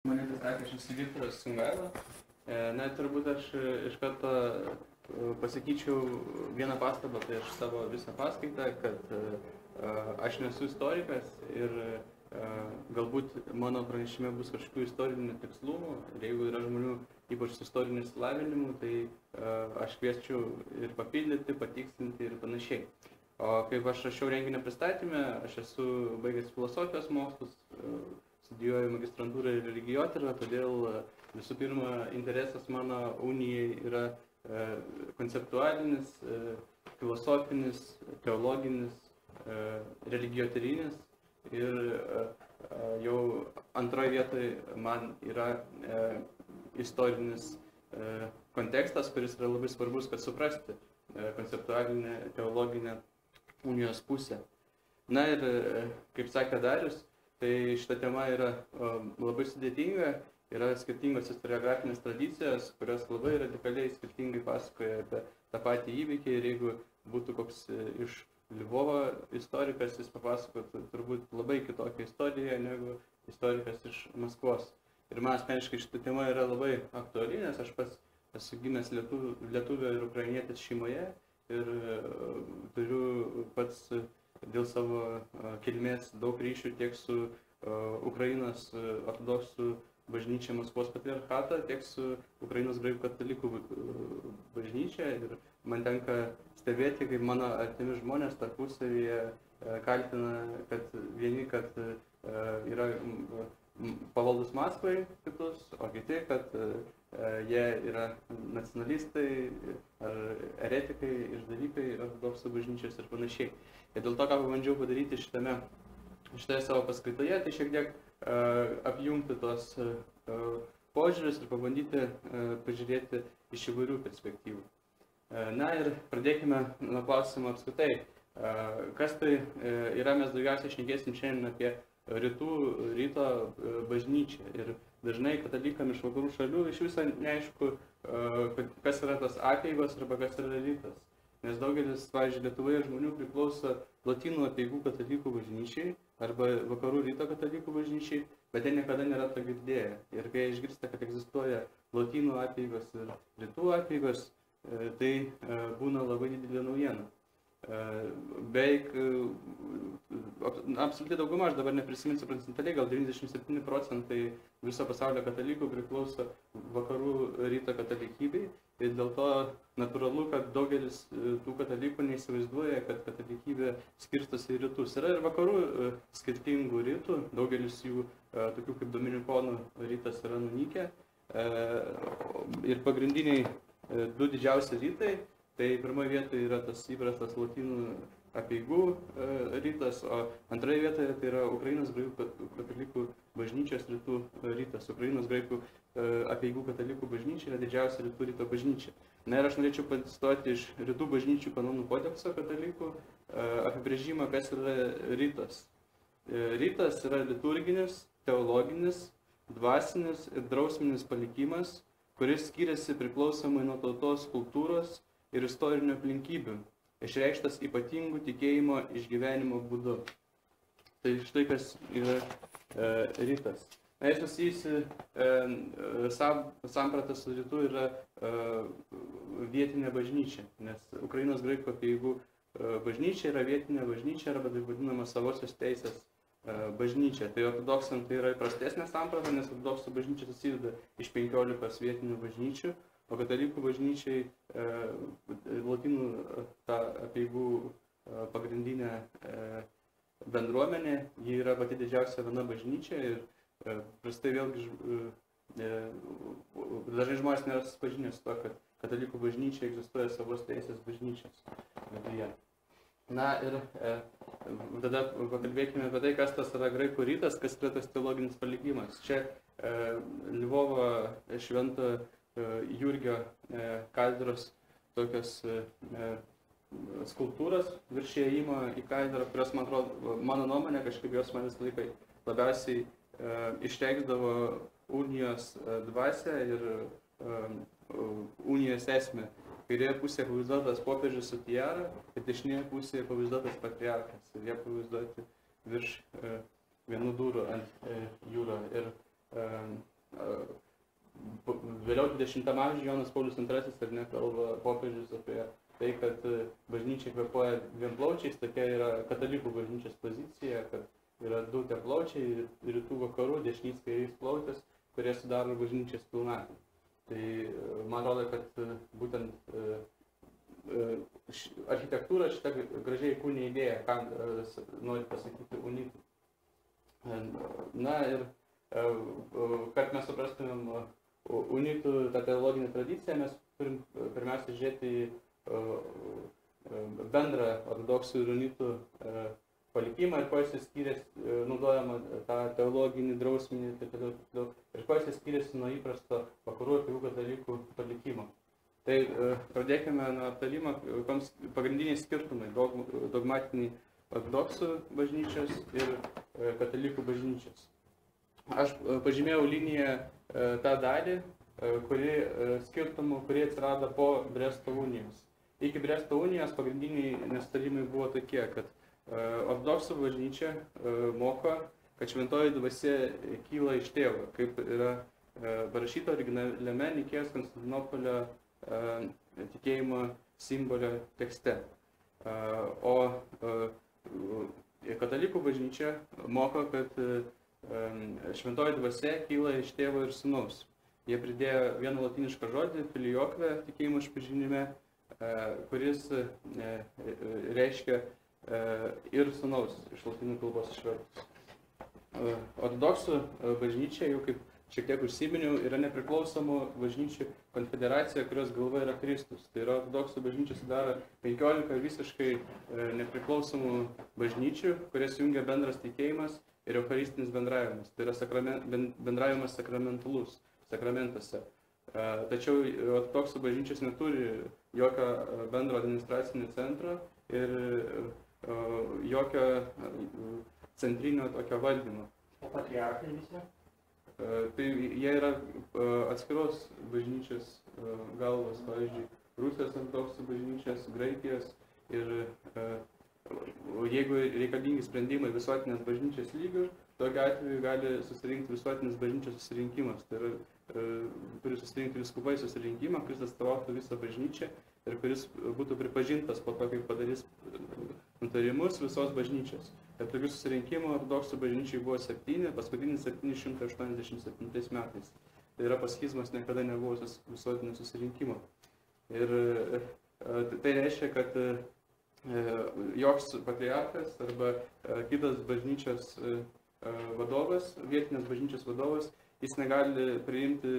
Mane pristatė, aš esu Viktoras Sungaila. Turbūt aš iš karto pasakyčiau vieną pastabą prieš savo visą paskaitą, kad aš nesu istorikas ir galbūt mano pranešime bus kažkokių istorinių tikslumų. Ir jeigu yra žmonių ypač su istoriniu išsilavinimu, tai aš kviesčiau ir papildyti, patikslinti ir panašiai. O kaip aš rašiau renginio pristatymę, aš esu baigęs filosofijos mokslus, studijuoju magistrantūrą ir religijotyrą, todėl visų pirma interesas mano unijai yra konceptualinis, filosofinis, teologinis, religijotyrinis ir jau antroje vietoje man yra istorinis kontekstas, kuris yra labai svarbus, kad suprasti konceptualinę, teologinę unijos pusę. Na ir, kaip sakė Darius, tai šita tema yra labai sudėtinga, yra skirtingos istoriografinės tradicijos, kurios labai radikaliai skirtingai pasakoja apie tą patį įvykį ir jeigu būtų koks iš Lvovo istorikas, jis papasakotų turbūt labai kitokią istoriją negu istorikas iš Maskvos. Ir man asmeniškai šita tema yra labai aktuali, nes aš pats esu gimęs lietuvio ir ukrainietis šeimoje ir turiu pats dėl savo kilmės daug ryšių tiek su Ukrainos ortodoksų bažnyčia Maskvos patriarchatą, tiek su Ukrainos graikų katalikų bažnyčia. Ir man tenka stebėti, kaip mano artimi žmonės tarpusavyje kaltina, kad vieni, kad yra pavaldus Maskvai kitus, o kiti, kad jie yra nacionalistai ar eretikai, išdavikai ortodoksų bažnyčios ir panašiai. Ir dėl to, ką pabandžiau padaryti šitoje savo paskaitoje, tai šiek tiek apjungti tos požiūrius ir pabandyti pažiūrėti iš įvairių perspektyvų. Na ir pradėkime nuo klausimo apskritai. Kas tai yra, mes daugiausiai šnekėsim šiandien apie ryto bažnyčią. Ir dažnai katalikam iš vakarų šalių iš viso neaišku, kas yra tas apeigos arba kas yra rytas. Nes daugelis, pavyzdžiui, Lietuvoje žmonių priklauso lotynų apeigų katalikų bažnyčiai arba vakarų ryto katalikų bažnyčiai, bet jie niekada nėra to girdėję. Ir kai jie išgirsta, kad egzistuoja lotynų apeigos ir rytų apeigos, tai būna labai didelė naujiena. Beveik, absoliučiai dauguma, aš dabar neprisiminsiu procentaliai, gal 97% viso pasaulio katalikų priklauso vakarų ryto katalikybei. Ir dėl to natūralu, kad daugelis tų katalikų neįsivaizduoja, kad katalikybė skirstosi į rytus. Yra ir vakarų skirtingų rytų, daugelis jų, tokių kaip dominikonų rytas, yra nunykę. Ir pagrindiniai du didžiausi rytai, tai pirmoje vietoje yra tas įprastas lotynų apeigų rytas, o antroje vietoje tai yra Ukrainos graikų katalikų bažnyčios rytų rytas. Ukrainos graikų apeigų katalikų bažnyčia yra didžiausia rytų ryto bažnyčia. Na ir aš norėčiau pacituoti iš rytų bažnyčių kanonų kodekso katalikų apibrėžimą, kas yra rytas. Rytas yra liturginis, teologinis, dvasinis ir drausminis palikimas, kuris skiriasi priklausomai nuo tautos kultūros ir istorinių aplinkybių, išreikštas ypatingų tikėjimo išgyvenimo būdu. Tai štai kas yra rytas. Na, jis susijusi samprata su rytu yra vietinė bažnyčia, nes Ukrainos graikų apeigų bažnyčia yra vietinė bažnyčia arba taip vadinama savosios teisės bažnyčia. Tai ortodoksam tai yra prastesnė samprata, nes ortodoksų bažnyčia susideda iš 15 vietinių bažnyčių, o katalikų bažnyčiai lotynų ta apeigų pagrindinė bendruomenė, ji yra pati didžiausia viena bažnyčia ir prastai vėlgi dažnai žmonės nėra susipažinę su to, kad katalikų bažnyčia egzistuoja savos teisės bažnyčios viduje. Na ir tada pakalbėkime apie tai, kas tas yra graikų rytas, kas yra tas teologinis palikimas. Čia Lvovo švento Jurgio katedros tokios skulptūros virš įėjimo į katedrą, kurios, man atrodo, mano nuomonė, kažkaip jos man visą laiką labiausiai išreikšdavo unijos dvasią ir unijos esmę. Kairėje pusėje pavaizduotas popiežius su tiara, ir dešinėje pusėje pavaizduotas patriarchas. Ir jie pavaizduoti virš vienų durų ant jūro. Ir vėliau 20 amžiuje Jonas Paulius II ar ne kalba popiežius apie tai, kad bažnyčia kvėpuoja dviem plaučiais, tokia yra katalikų bažnyčios pozicija, kad yra du tie plaučiai, rytų vakarų, dešinys kairys plautis, kurie sudaro bažnyčios pilnatvę. Tai man atrodo, kad būtent architektūra šitą gražiai kūnė idėją, ką nori pasakyti unitų. Na ir kad mes suprastumėm unitų tą teologinę tradiciją, mes turim pirmiausia žiūrėti į bendrą ortodoksų ir unitų palikimą ir kuo jis skiriasi, naudojama tą teologinį, drausminį ir kuo jis skiriasi nuo įprasto vakarų apeigų katalikų palikimo. Tai pradėkime nuo aptarimo, pagrindiniai skirtumai dogmatiniai ortodoksų bažnyčios ir katalikų bažnyčios. Aš pažymėjau liniją tą dalį, skirtumų, kurie atsirado po Bresto unijos. Iki Bresto unijos pagrindiniai nesutarimai buvo tokie, kad ortodoksų bažnyčia moko, kad šventoji dvasia kyla iš tėvo, kaip yra parašyta originaliame Nikėjos Konstantinopolio tikėjimo simbolio tekste. O katalikų bažnyčia moko, kad šventoji dvasia kyla iš tėvo ir sūnaus. Jie pridėjo vieną latinišką žodį, filiokve, tikėjimo išpažinime, kuris reiškia ir sūnaus iš lotynų kalbos išvertus. Ortodoksų bažnyčia, jau kaip šiek tiek užsiminiau, yra nepriklausomų bažnyčių konfederacija, kurios galva yra Kristus. Tai yra ortodoksų bažnyčia sudaro 15 visiškai nepriklausomų bažnyčių, kurias jungia bendras tikėjimas ir eucharistinis bendravimas. Tai yra bendravimas sakramentalus, sakramentuose. Tačiau ortodoksų bažnyčios neturi jokio bendro administracinio centro ir jokio centrinio tokio valdymo. O patriarchai visi? Tai jie yra atskiros bažnyčios galvos, pavyzdžiui, Rusijos ortodoksų bažnyčios, Graikijos ir jeigu reikalingi sprendimai visuotinės bažnyčios lygių, tokiu atveju gali susirinkti visuotinės bažnyčios susirinkimas. Tai yra, turi susirinkti vyskupai susirinkimą, kuris atstovautų visą bažnyčią ir kuris būtų pripažintas po to, kai padarys nutarimus visos bažnyčios. Ir tokių susirinkimų ortodoksų bažnyčiai buvo 7, paskutinis 787 metais. Tai yra pas schizmas niekada nebuvo visuotinio susirinkimo. Ir tai reiškia, kad joks patriarchas arba kitas bažnyčios vadovas, vietinės bažnyčios vadovas, jis negali priimti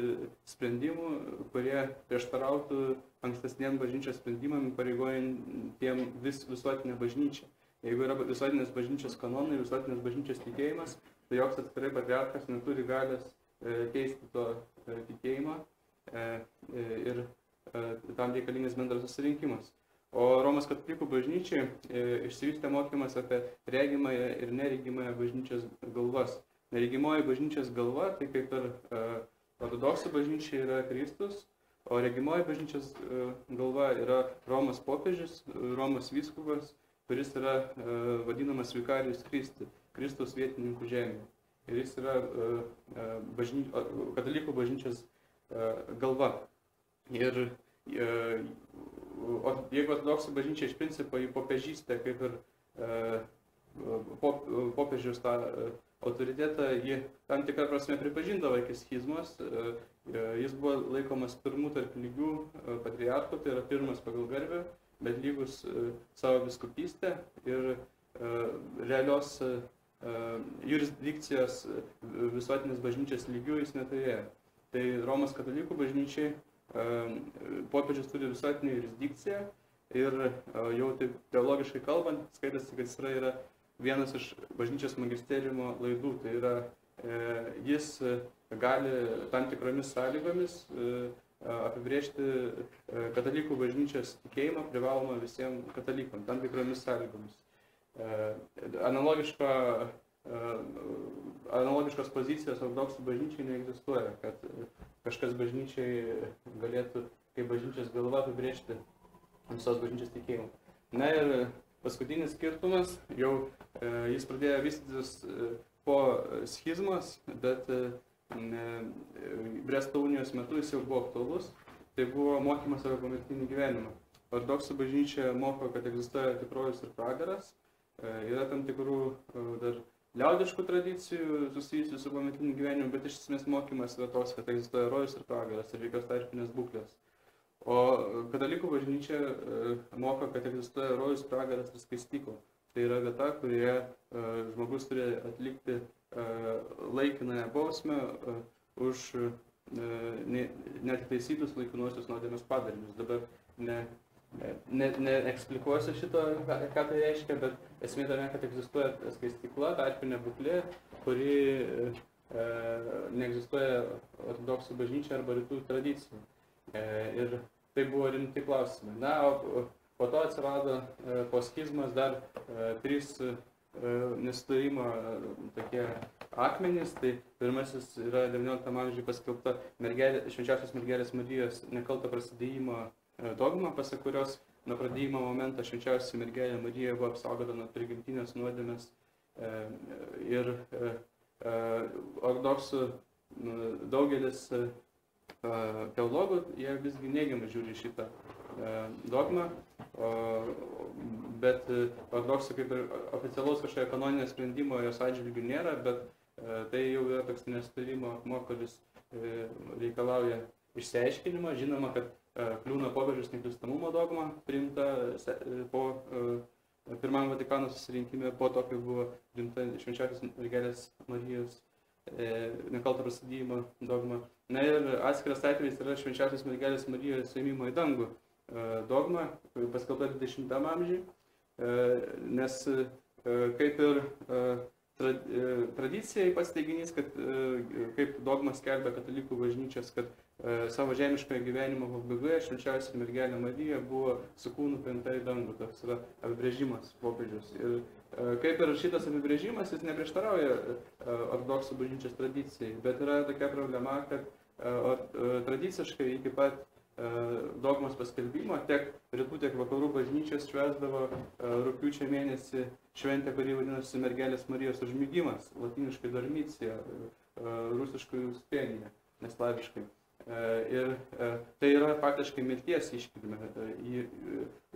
sprendimų, kurie prieštarautų ankstesniem bažnyčios sprendimam, pareigojantiem visuotinę bažnyčią. Jeigu yra visuotinės bažnyčios kanonai, visuotinės bažnyčios tikėjimas, tai joks atskirai patriarchas neturi galios keisti to tikėjimo ir tam reikalingas bendras susirinkimas. O Romos katalikų bažnyčiai išsivystė mokymas apie regimąją ir neregimąją bažnyčios galvas. Neregimoji bažnyčios galva, tai kaip ir ortodoksų bažnyčia yra Kristus, o regimoji bažnyčios galva yra Romos popiežius, Romos vyskupas, kuris yra vadinamas vikarijus Kristi, Kristus vietininkų žemėje. Ir jis yra katalikų bažnyčios galva. Ir jeigu ortodoksų bažnyčia iš principo į popiežystę, kaip ir popiežiaus tą autoritetą, jį tam tikrą prasme pripažindavo iki schizmos. Jis buvo laikomas pirmų tarp lygių patriarchų, tai yra pirmas pagal garbę, bet lygus savo vyskupystę ir realios jurisdikcijos visuotinės bažnyčios lygių jis neturėjo. Tai Romos katalikų bažnyčiai popiežius turi visuotinę jurisdikciją ir jau taip teologiškai kalbant, skaitasi, kad jis yra vienas iš bažnyčios magisteriumo laidų. Tai yra, jis gali tam tikromis sąlygomis apibrėžti katalikų bažnyčios tikėjimą privalomą visiems katalikams, tam tikromis sąlygomis. Analogiškos pozicijos ortodoksų bažnyčiai neegzistuoja, kad kažkas bažnyčiai galėtų kaip bažnyčios galva apibrėžti visos bažnyčios tikėjimą. Na ir paskutinis skirtumas, jau jis pradėjo vystytis po schizmos, bet Bresto unijos metu jis jau buvo aktualus, tai buvo mokymas apie pomirtinį gyvenimą. Ortodoksų bažnyčia moko, kad egzistuoja tikrojus ir pragaras, yra tam tikrų dar liaudiškų tradicijų susijusių su pomirtiniu gyvenimu, bet iš esmės mokymas yra toks, kad egzistuoja rojus ir pragaras ir jokios tarpinės būklės. O katalikų bažnyčia moko, kad egzistuoja rojus, pragaras ir skaistykla. Tai yra vieta, kurioje žmogus turi atlikti laikinąją bausmę už neatitaisytus laikinuosius nuodėmės padarinius. Dabar neeksplikuosiu šito, ką tai reiškia, bet esmė tame, kad egzistuoja skaistykla, tarpinė būklė, kuri neegzistuoja ortodoksų bažnyčia arba rytų tradicijų. Ir tai buvo rimti klausimai. Na, o po to atsirado po schizmas dar 3 nesutarimą tokie akmenys. Tai pirmasis yra 19 amžiuje paskelbta Švenčiausios mergelės Marijos nekalto prasidėjimo dogma, pasak kurios nuo pradėjimo momento Švenčiausia mergelė Marija buvo apsaugota nuo prigimtinės nuodėmės. Ir ortodoksų daugelis teologų, jie visgi neigiamai žiūri šitą dogmą, bet ortodoksų kaip ir oficialaus kažkokio kanoninio sprendimo jos atžvilgių nėra, bet tai jau yra toks nestarimo akmuo, kuris reikalauja išsiaiškinimo. Žinoma, kad kliūna popiežiaus neklystamumo dogma priimta po Pirmam Vatikano susirinkime, po to, kai buvo priimta Švenčiausios mergelės Marijos nekalto prasidėjimo dogma. Na ir atskiras atvejis yra Švenčiausios mergelės Marijos ėmimo į dangų dogma, paskelbta 20 amžiuje, nes kaip ir tradicija pats teiginys, kad kaip dogma skelbia katalikų bažnyčios, kad savo žemiškojo gyvenimo pabaigoje Švenčiausia mergelė Marija buvo su kūnu paimta į dangų. Toks yra apibrėžimas popiežiaus. Ir kaip ir šitas apibrėžimas, jis neprieštarauja ortodoksų bažnyčios tradicijai, bet yra tokia problema, kad tradiciškai iki pat dogmos paskelbimo tiek rytų, tiek vakarų bažnyčios švęsdavo rugpjūčio mėnesį šventę, kuri vadinasi Mergelės Marijos užmigimas, latiniškai dormicija, rusiškai uspėnija, neslaviškai. Ir tai yra faktiškai mirties iškilmė.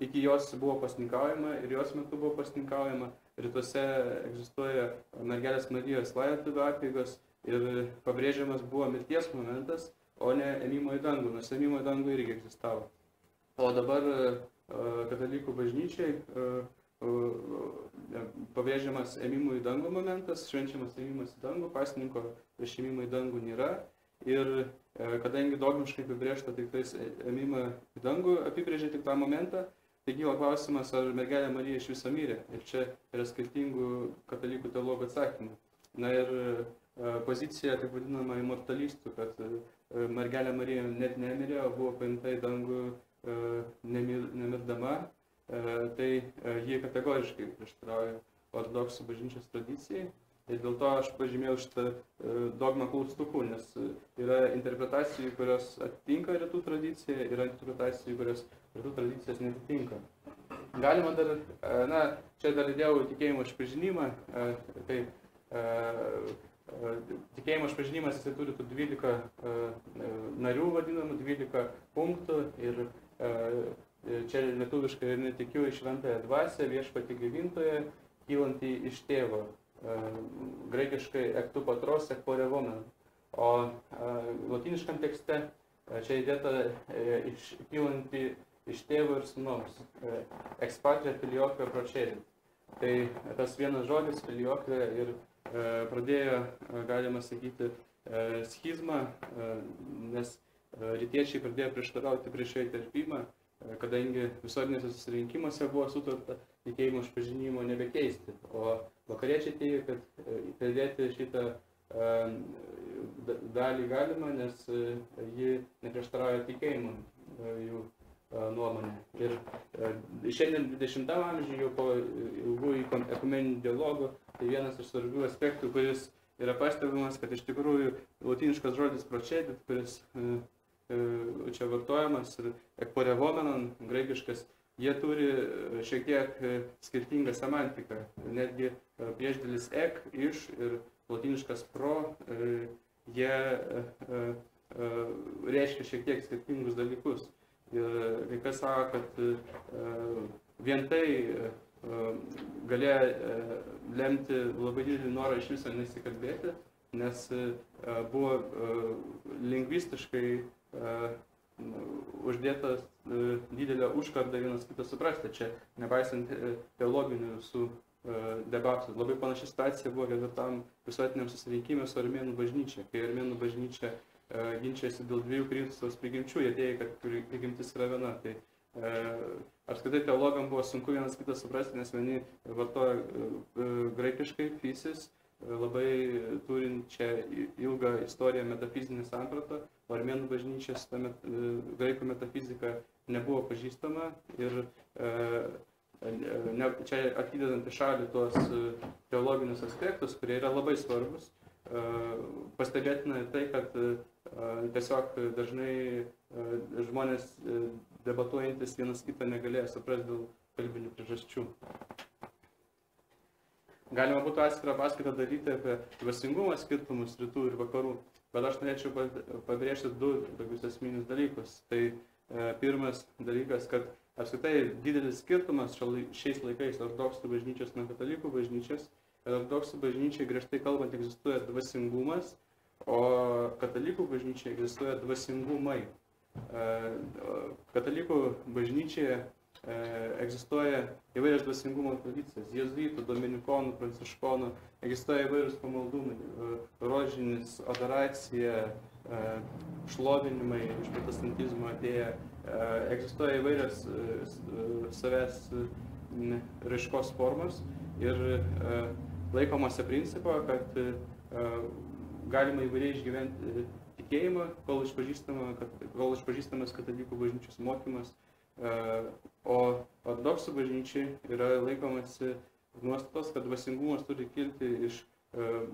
Iki jos buvo pasninkaujama ir jos metu buvo pasninkaujama. Rytuose egzistuoja Mergelės Marijos laidotuvių apeigos ir pabrėžiamas buvo mirties momentas, o ne ėmimo į dangų, nors ėmimo į dangų irgi egzistavo. O dabar katalikų bažnyčiai pabrėžiamas ėmimo į dangų momentas, švenčiamas ėmimas į dangų, pasninko prieš ėmimą į dangų nėra. Ir kadangi dogmiškai apibrėžta tik tais ėmimą į dangų apibrėžė tik tą momentą, tai kyla klausimas, ar mergelė Marija iš viso mirė. Ir čia yra skirtingų katalikų teologų atsakymų. Na ir pozicija, taip vadinama, immortalistų, kad mergelė Marija net nemirė, o buvo paimta į dangų nemirdama, tai jie kategoriškai prieštarauja ortodoksų bažnyčios tradicijai. Ir dėl to aš pažymėjau šitą dogmą klaustuku, nes yra interpretacijų, kurios atitinka rytų tradiciją, yra interpretacijų, kurios rytų tradicijas netitinka. Galima dar, čia dar įdėjau tikėjimo išpažinimą, tai tikėjimo išpažinimas jisai turi tų 12 narių vadinamų, 12 punktų ir čia lietuviškai netikiu į šventąją dvasią, viešpatį gaivintoją, kylantį iš tėvo. Graikiškai ektu patros, ek porevomen. O latiniškam tekste čia įdėta kylantį iš tėvo ir sūnaus. Ex patria filioque procedit. Tai tas vienas žodis filioque ir pradėjo, galima sakyti, schizmą, nes rytiečiai pradėjo prieštarauti prieš jo įterpimą, kadangi visuotinėse susirinkimuose buvo sutarta tikėjimo išpažinimo nebekeisti. O vakariečiai teigia, kad pridėti šitą dalį galima, nes ji neprieštarauja tikėjimo jų nuomonė. Ir šiandien 20 amžiuje, jau po ilgų ekumeninių dialogų, tai vienas iš svarbių aspektų, kuris yra pastebimas, kad iš tikrųjų latiniškas žodis procedit, kuris čia vartojamas, ir ekporevomenon, graikiškas, jie turi šiek tiek skirtingą semantiką. Netgi priešdėlis ek, iš ir latiniškas pro jie reiškia šiek tiek skirtingus dalykus. Ir kai kas sako, kad vien tai galėjo lemti labai didelį norą iš viso nesikalbėti, nes buvo lingvistiškai uždėtas didelę užkardą vienas kitą suprasti. Čia, nepaisant teologinių visų debatų. Labai panaši situacija buvo 4 visuotiniam susirinkime su Armėnų bažnyčia. Kai Armėnų bažnyčia ginčiasi dėl 2 Kristaus prigimčių, jie teigia, kad prigimtis yra viena. Tai apskritai teologam buvo sunku vienas kitą suprasti, nes vieni vartoja graikiškai physis, labai turinčią ilgą istoriją metafizinį sampratą, o Armėnų bažnyčia graikų metafizika nebuvo pažįstama ir čia atidedant į šalį tuos teologinius aspektus, kurie yra labai svarbus, pastebėtina tai, kad tiesiog dažnai žmonės debatuojantis vienas kitą negalėjo suprasti dėl kalbinių priežasčių. Galima būtų atskirą paskaitą daryti apie dvasingumo skirtumus rytų ir vakarų, bet aš norėčiau pabrėžti 2 tokius esminius dalykus. Tai pirmas dalykas, kad apskritai didelis skirtumas šiais laikais ortodoksų bažnyčios nuo katalikų bažnyčios. Ortodoksų bažnyčiai griežtai kalbant egzistuoja dvasingumas, o katalikų bažnyčiai egzistuoja dvasingumai. Katalikų bažnyčioje egzistuoja įvairios dvasingumo tradicijas. Jėzuitų, dominikonų, pranciškonų, egzistuoja įvairius pamaldumai, rožinis, adoracija, šlovinimai iš protestantizmo atėję, egzistuoja įvairios savęs raiškos formos ir laikomasi principo, kad galima įvairiai išgyventi tikėjimą, kol išpažįstamas katalikų bažnyčios mokymas, o ortodoksų bažnyčiai yra laikomasi nuostatos, kad dvasingumas turi kilti iš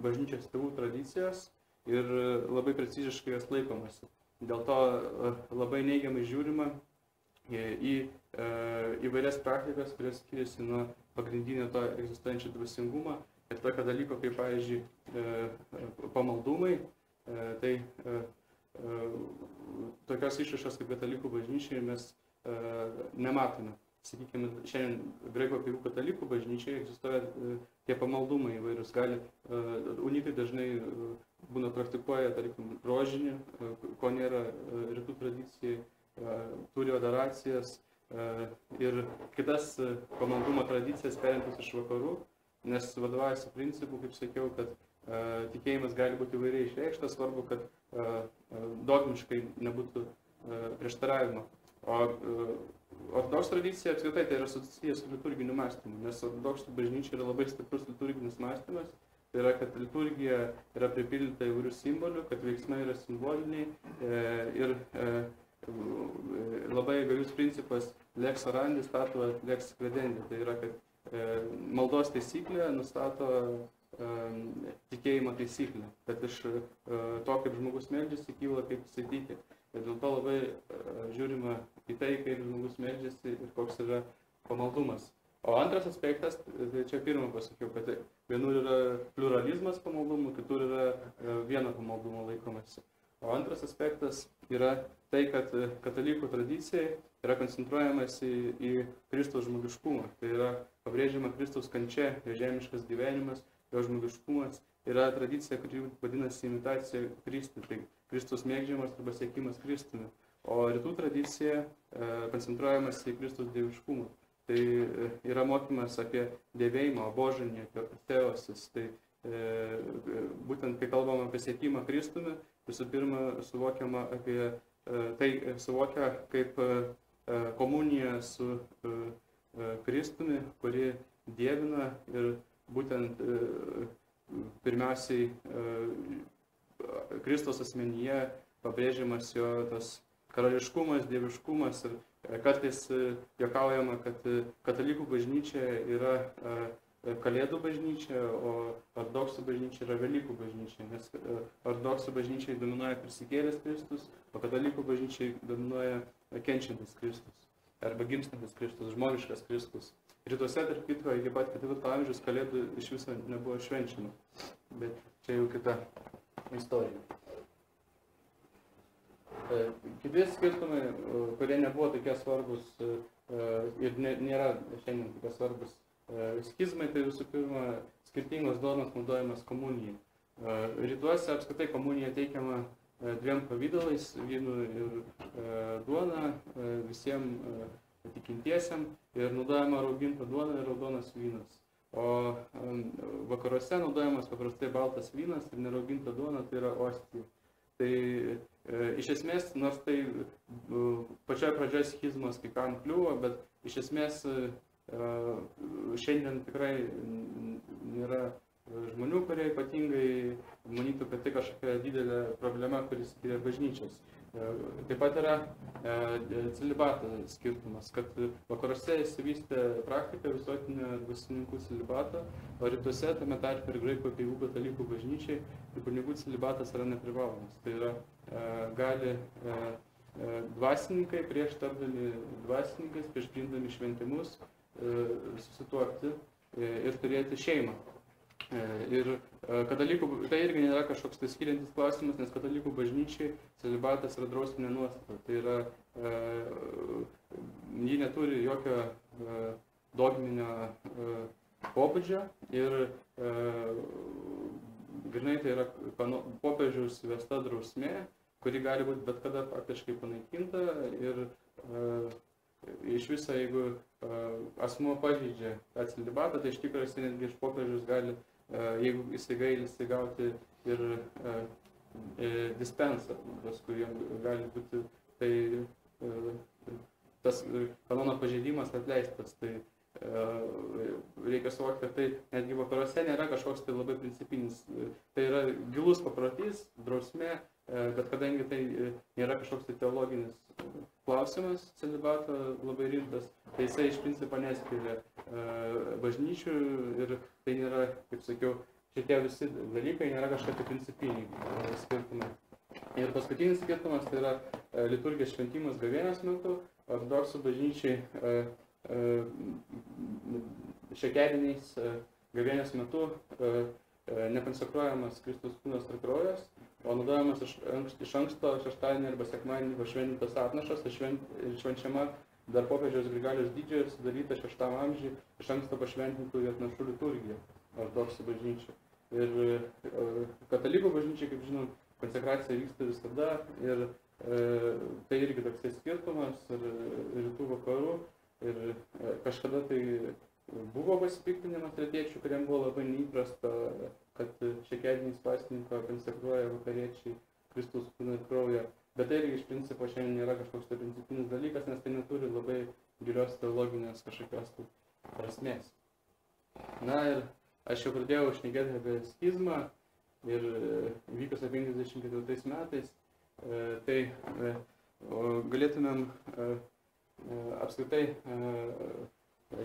bažnyčios tėvų tradicijos ir labai preciziškai jos laikomasi. Dėl to labai neigiamai žiūrima į įvairias praktikas, kurios skiriasi nuo pagrindinio to egzistuojančio dvasingumo ir tokio dalyko, kaip pavyzdžiui pamaldumai, tai tokios išraiškos kaip katalikų bažnyčiai mes nematome. Sakykime, šiandien graikų apeigų katalikų bažnyčiai egzistuoja tie pamaldumai įvairius. Unitai dažnai būna praktikuoja, tarkim, rožinį, ko nėra rytų tradicijai, turi adoracijas ir kitas pamaldumo tradicijas perimantis iš vakarų, nes vadovaujasi principu, kaip sakiau, kad tikėjimas gali būti įvairiai išreikštas, svarbu, kad dogmiškai nebūtų prieštaravimo. O ortodoksų tradicija apskritai tai yra susijęs su liturginiu mąstymu, nes ortodoksų bažnyčia yra labai stiprus liturginis mąstymas. Tai yra, kad liturgija yra pripildyta įvairių simbolių, kad veiksmai yra simboliniai ir labai gajus principas lex orandi stato lex credendi. Tai yra, kad maldos taisyklė nustato tikėjimo taisyklę, kad iš to, kaip žmogus meldžiasi, kyla kaip jisai tiki. Ir dėl to labai žiūrima į tai, kaip žmogus meldžiasi ir koks yra pamaldumas. O antras aspektas, tai čia pirmą pasakiau, kad vienur yra pluralizmas pamaldumų, kitur yra vieno pamaldumo laikomasi. O antras aspektas yra tai, kad katalikų tradicijai yra koncentruojamas į Kristaus žmogiškumą. Tai yra pabrėžiama Kristaus kančia, jo žemiškas gyvenimas, jo žmogiškumas. Yra tradicija, kuri vadinasi imitacija Kristui, tai Kristus mėgdžiamas arba siekimas Kristumi. O rytų tradicija koncentruojamas į Kristaus dieviškumą. Tai yra mokymas apie dievėjimą, božanį, apie teosis. Tai būtent kai kalbam apie siekimą Kristumi, visų pirma suvokiama apie tai suvokia kaip komuniją su Kristumi, kuri dievina ir būtent pirmiausiai Kristos asmenyje pabrėžiamas jo tas karališkumas, dieviškumas ir kartais juokaujama, kad katalikų bažnyčia yra Kalėdų bažnyčia, o ortodoksų bažnyčia yra Velykų bažnyčia, nes ortodoksų bažnyčiai dominuoja prisikėlęs Kristus, o katalikų bažnyčiai dominuoja kenčiantis Kristus arba gimstantis Kristus, žmogiškas Kristus. Rytuose, tarp kitko, iki pat 4 amžiaus Kalėdų iš viso nebuvo švenčiama, bet čia jau kita istorija. Kiti skirtumai, kurie nebuvo tokie svarbus ir nėra šiandien tokie svarbus schizmai, tai visų pirma skirtingos duonos naudojimas komunijai. Rytuose apskritai komunija teikiama dviem pavydalais, vynu ir duona visiems tikintiesiam ir naudojama rauginta duona ir raudonas vynas. O vakaruose naudojamas paprastai baltas vynas ir nerauginta duona, tai yra ostija. Tai iš esmės, nors tai pačioje pradžioje schizmos kai kam kliuvo, bet iš esmės šiandien tikrai nėra žmonių, kurie ypatingai manytų, kad tai kažkokia didelė problema, kuris skiria bažnyčios. Taip pat yra celibato skirtumas, kad vakaruose įsivystė praktika visuotinio dvasininkų celibato, o rytuose, tame tarpe ir graikų apeigų katalikų bažnyčiai, tai kunigų celibatas yra neprivalomas. Tai yra gali dvasininkai prieš tapdami dvasininkais, prieš priimdami šventimus susituokti ir turėti šeimą. Ir katalikų, tai irgi nėra kažkoks tai skiriantis klausimas, nes katalikų bažnyčiai celibatas yra drausminė nuostata. Tai yra, ji neturi jokio dogminio pobūdžio ir grynai tai yra popiežiaus įvesta drausmė, kuri gali būti bet kada faktiškai panaikinta ir iš viso, jeigu asmuo pažeidžia tą celibatą, tai iš tikrųjų jis netgi iš popiežiaus gali, jeigu jisai gailisi, gauti ir dispensą, paskui jam gali būti tai tas kanono pažeidimas atleistas. Tai reikia suvokti, kad tai netgi vakaruose nėra kažkoks tai labai principinis, tai yra gilus paprotys, drausmė, bet kadangi tai nėra kažkoks tai teologinis klausimas celibato labai rimtas, tai jisai iš principo neskiria bažnyčių ir tai nėra, kaip sakiau, šitie visi dalykai nėra kažkokie principiniai skirtumai. Ir paskutinis skirtumas tai yra liturgijos šventimas gavėnios metu, ortodoksų bažnyčiai šekediniais gavėnios metu nekonsekruojamas Kristaus kūnas ir kraujas, o naudojamas iš anksto šeštadienį arba sekmadienį pašventintas atnašas ir švenčiama dar popiežiaus Grigaliaus Didžiojo sudaryta 6 amžiuje iš anksto pašventintų atnašų liturgija ortodoksų bažnyčiai. Ir katalikų bažnyčiai, kaip žinom, konsekracija vyksta visada ir tai irgi toksai skirtumas ir rytų vakarų. Ir kažkada tai buvo pasipiktinimas rytiečių, kuriem buvo labai neįprasta, kad šekediniais pasninko konsekruoja vakariečiai Kristaus kūną ir kraują. Bet tai irgi iš principo šiandien nėra kažkoks tai principinis dalykas, nes tai neturi labai gilios teologinės kažkokios prasmės. Na ir aš jau pradėjau šnekėti apie schizmą ir vykusią 54 metais, tai galėtumėm apskritai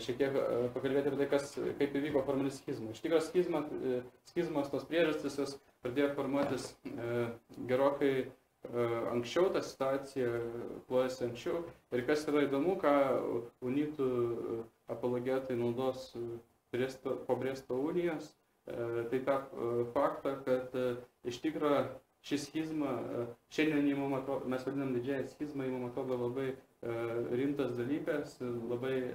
šiek tiek pakalbėti apie tai, kaip įvyko formali schizma. Iš tikrųjų, schizmos tos priežastys jos pradėjo formuotis gerokai anksčiau, ta situacija klojasi anksčiau. Ir kas yra įdomu, ką unitų apologetai naudos po Bresto unijos, tai tą faktą, kad iš tikrųjų ši schizma, šiandien mes vadinam didžiąją schizmą, mums atrodo labai rimtas dalykas, labai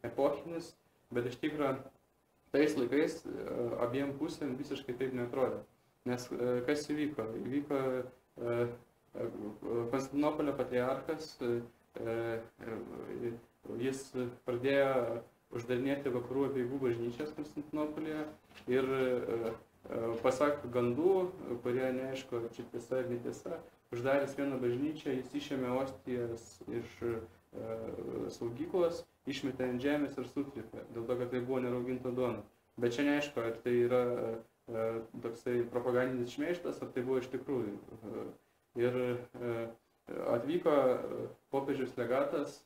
epochinis, bet iš tikrųjų tais laikais abiem pusėm visiškai taip neatrodė. Nes kas įvyko? Įvyko Konstantinopolio patriarchas, jis pradėjo uždarinėti vakarų apeigų bažnyčias Konstantinopolyje ir pasak gandų, kurie neaišku, čia tiesa ar netiesa, uždaręs vieną bažnyčią, jis išėmė ostijas iš saugyklos, išmetė ant žemės ir sutrikė, dėl to, kad tai buvo nerauginta duona. Bet čia neaišku, ar tai yra toksai propagandinis šmeižtas, ar tai buvo iš tikrųjų. Ir atvyko popiežius legatas,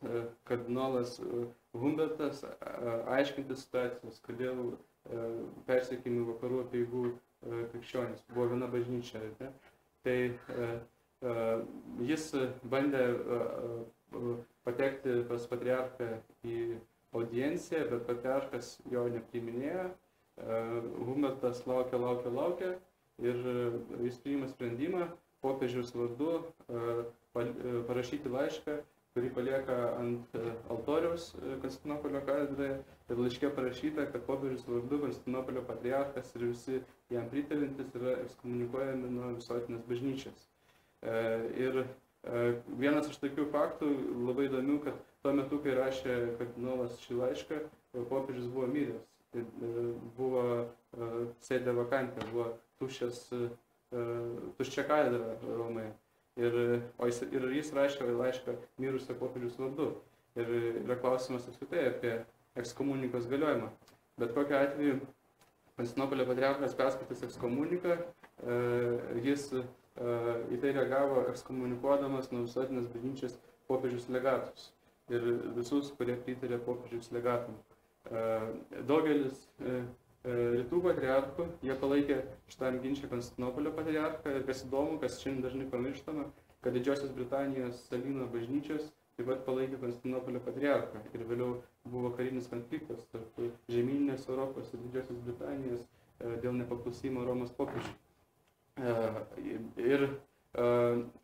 kardinolas Humbertas, aiškinti situacijos, kodėl persekiami vakarų apeigų krikščionys. Buvo viena bažnyčia. Ne? Tai jis bandė patekti pas patriarchą į audienciją, bet patriarchas jo nepriiminėjo. Humbertas laukia ir jis priima sprendimą popiežiaus vardu parašyti laišką, kurį palieka ant altoriaus Konstantinopolio katedroje. Ir laiške parašyta, kad popiežiaus vardu Konstantinopolio patriarchas ir visi jam pritarintis yra ekskomunikuojami nuo visuotinės bažnyčios. Ir vienas iš tokių faktų labai įdomių, kad tuo metu, kai rašė kardinolas šį laišką, popiežius buvo miręs. Buvo sėdė vakantė, buvo tuščia katedra Romoje. Ir jis rašė laišką mirusio popiežiaus vardu. Ir yra klausimas apskritai apie ekskomunikos galiojimą. Bet kokiu atveju Konstantinopolio patriarchas perskaitęs ekskomuniką, jis į tai reagavo ekskomunikuodamas nuo visuotinės bažnyčios popiežiaus legatus ir visus, kurie pritarė popiežiaus legatam. Daugelis rytų patriarchų, jie palaikė šitam ginče Konstantinopolio patriarchą ir kas įdomu, kas šiandien dažnai pamirštama, kad Didžiosios Britanijos salyno bažnyčios taip pat palaikė Konstantinopolio patriarchą ir vėliau buvo karinis konfliktas tarp žemyninės Europos ir Didžiosios Britanijos dėl nepaklusimo Romos popiežiui. Ir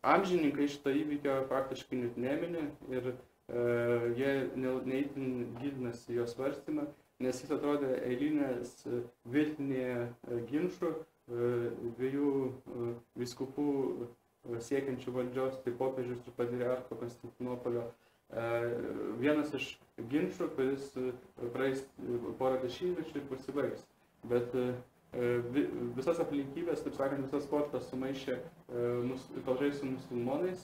amžininkai šitą įvykio faktiškai net nemini ir jie neįtin gilinasi jo svarstymą, nes jis atrodė eilinės virtinėje ginčų dviejų vyskupų siekiančių valdžios, tai popiežius ir patriarcho Konstantinopolio. Vienas iš ginčų, kuris praeis porą dešimtmečių ir pasibaigs. Bet visas aplinkybės, taip sakant, visas kortas sumaišė kalžai su musulmonais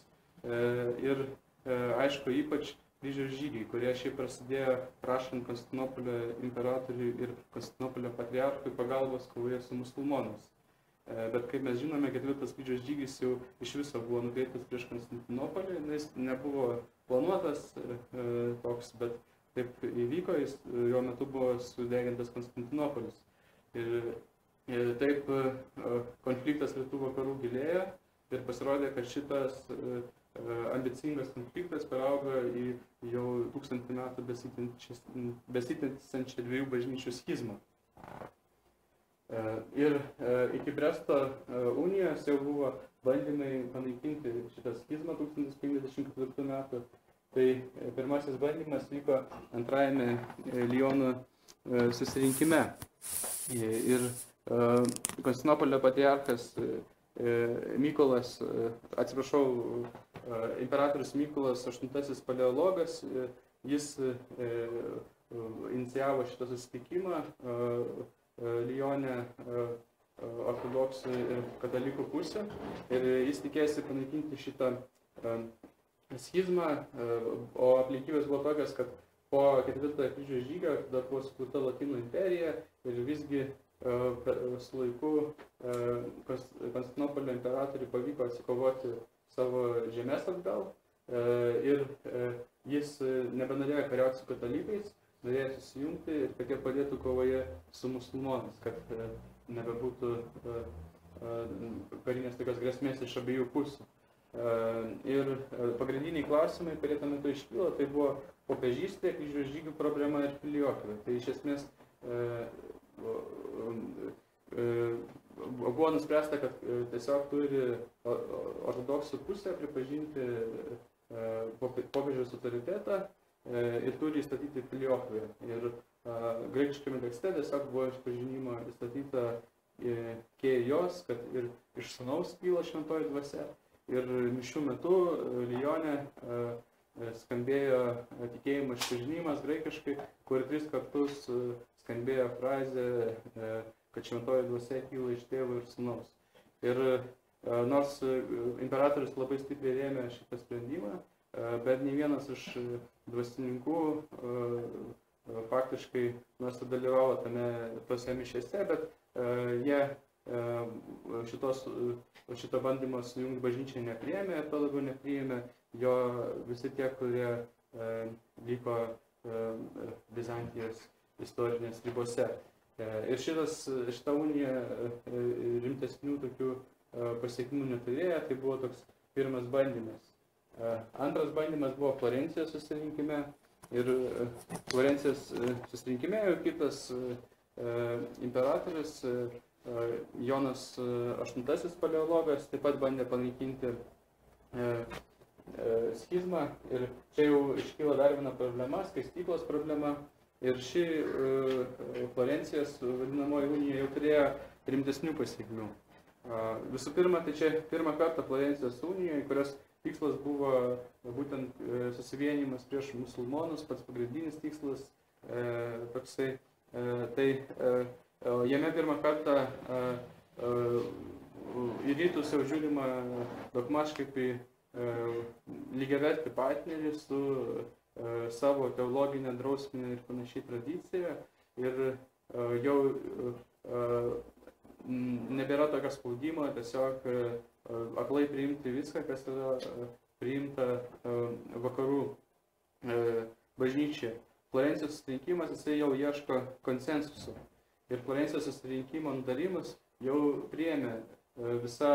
ir aišku, ypač kryžiaus žygiai, kurie šiaip prasidėjo prašant Konstantinopolio imperatoriui ir Konstantinopolio patriarchui pagalbos kovoje su musulmonais. Bet kaip mes žinome, 4. kryžiaus žygis jau iš viso buvo nukreiptas prieš Konstantinopolį, jis nebuvo planuotas toks, bet taip įvyko, jo metu buvo sudegintas Konstantinopolis. Ir taip konfliktas rytų vakarų gilėjo ir pasirodė, kad šitas ambicingas konfliktas peraugo į jau 1000 metų besitęsiančią dviejų bažnyčių schizmą. Ir iki Bresto unijos jau buvo bandymai panaikinti šitą schizmą 1054 metų. Tai pirmasis bandymas vyko antrajame Liono susirinkime. Ir Konstantinopolio patriarchas Mykolas, imperatorius Mykolas VIII Paleologas, jis inicijavo šitą susitikimą Lione ortodoksų ir katalikų pusę ir jis tikėjosi panaikinti šitą schizmą, o aplinkybės buvo tokios, kad po 4. kryžiaus žygio tada buvo sukurta Lotynų imperija ir visgi su laiku Konstantinopolio imperatoriui pavyko atsikovoti savo žemės atgal ir jis nebenorėjo kariauti su katalikais, norėjo susijungti ir kad jie padėtų kovoje su musulmonais, kad nebebūtų karinės tokios grėsmės iš abiejų pusių. Ir pagrindiniai klausimai, kurie tuo metu iškilo, tai buvo popiežystė, kryžiaus žygių problema ir filiokvė. Tai iš esmės buvo nuspręsta, kad tiesiog turi ortodoksų pusė pripažinti popiežiaus autoritetą ir turi įstatyti filiokvę. Ir graikiškame tekste tiesiog buvo išpažinimo įstatyta kėjos, kad ir iš sūnaus kyla šventoji dvasia. Ir mišių metu Lione skambėjo tikėjimo išpažinimas graikiškai, kur 3 kartus skambėjo frazė, kad šventoji dvasia kyla iš tėvo ir sūnaus. Ir nors imperatorius labai stipriai rėmė šitą sprendimą, bet nei vienas iš dvasininkų faktiškai nors dalyvavo tose mišiose, bet jie šito bandymo sujungti bažnyčią nepriėmė ir to labiau nepriėmė jo visi tie, kurie vyko Bizantijos istorinės ribose. Ir šita unija rimtesnių tokių pasiekimų neturėjo, tai buvo toks pirmas bandymas. Antras bandymas buvo Florencijos susirinkime ir Florencijos susirinkime jau kitas imperatorius Jonas VIII paleologas taip pat bandė panaikinti schizmą ir čia jau iškyla dar viena problema, skaistyklos problema ir ši Florencijos vadinamoji unija jau turėjo rimtesnių pasekmių. Visų pirma, tai čia pirmą kartą Florencijos unijoje, kurios tikslas buvo būtent susivienimas prieš musulmonus, pats pagrindinis tikslas toksai, tai jame pirmą kartą į rytus jau žiūrima daugmaž kaip į lygiavertį partnerį su savo teologinė, drausminė ir panašiai tradicija ir jau nebėra tokio spaudimo, tiesiog aklai priimti viską, kas yra priimta vakarų bažnyčioje. Florencijos susirinkimas jisai jau ieško konsensuso. Ir Florencijos susirinkimo nutarimus jau priėmė visa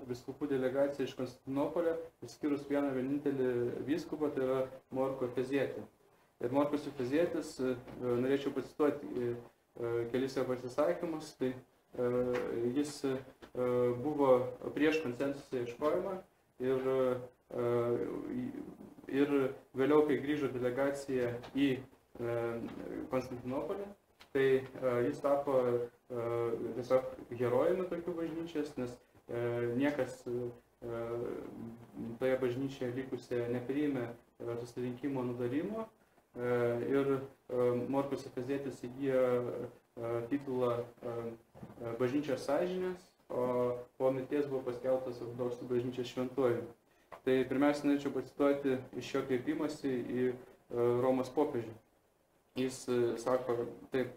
vyskupų delegacija iš Konstantinopolio, išskyrus vieną vienintelį vyskupą, tai yra Morko Efezietį. Ir Morkus Efezietis, norėčiau pacituoti kelis jo pasisakymus, tai jis buvo prieš konsensusą ieškojimą ir vėliau, kai grįžo delegacija į Konstantinopolį, tai jis tapo tiesiog herojumi tokių bažnyčios, nes niekas toje bažnyčioje likusioje nepriėmė susirinkimo nutarimo ir Morkus Efezietis įgijo titulą bažnyčios sąžinės, o po mirties buvo paskelbtas ortodoksų bažnyčios šventuoju. Tai pirmiausia, norėčiau pacituoti iš jo kreipimąsi į Romos popiežių. Jis sako taip: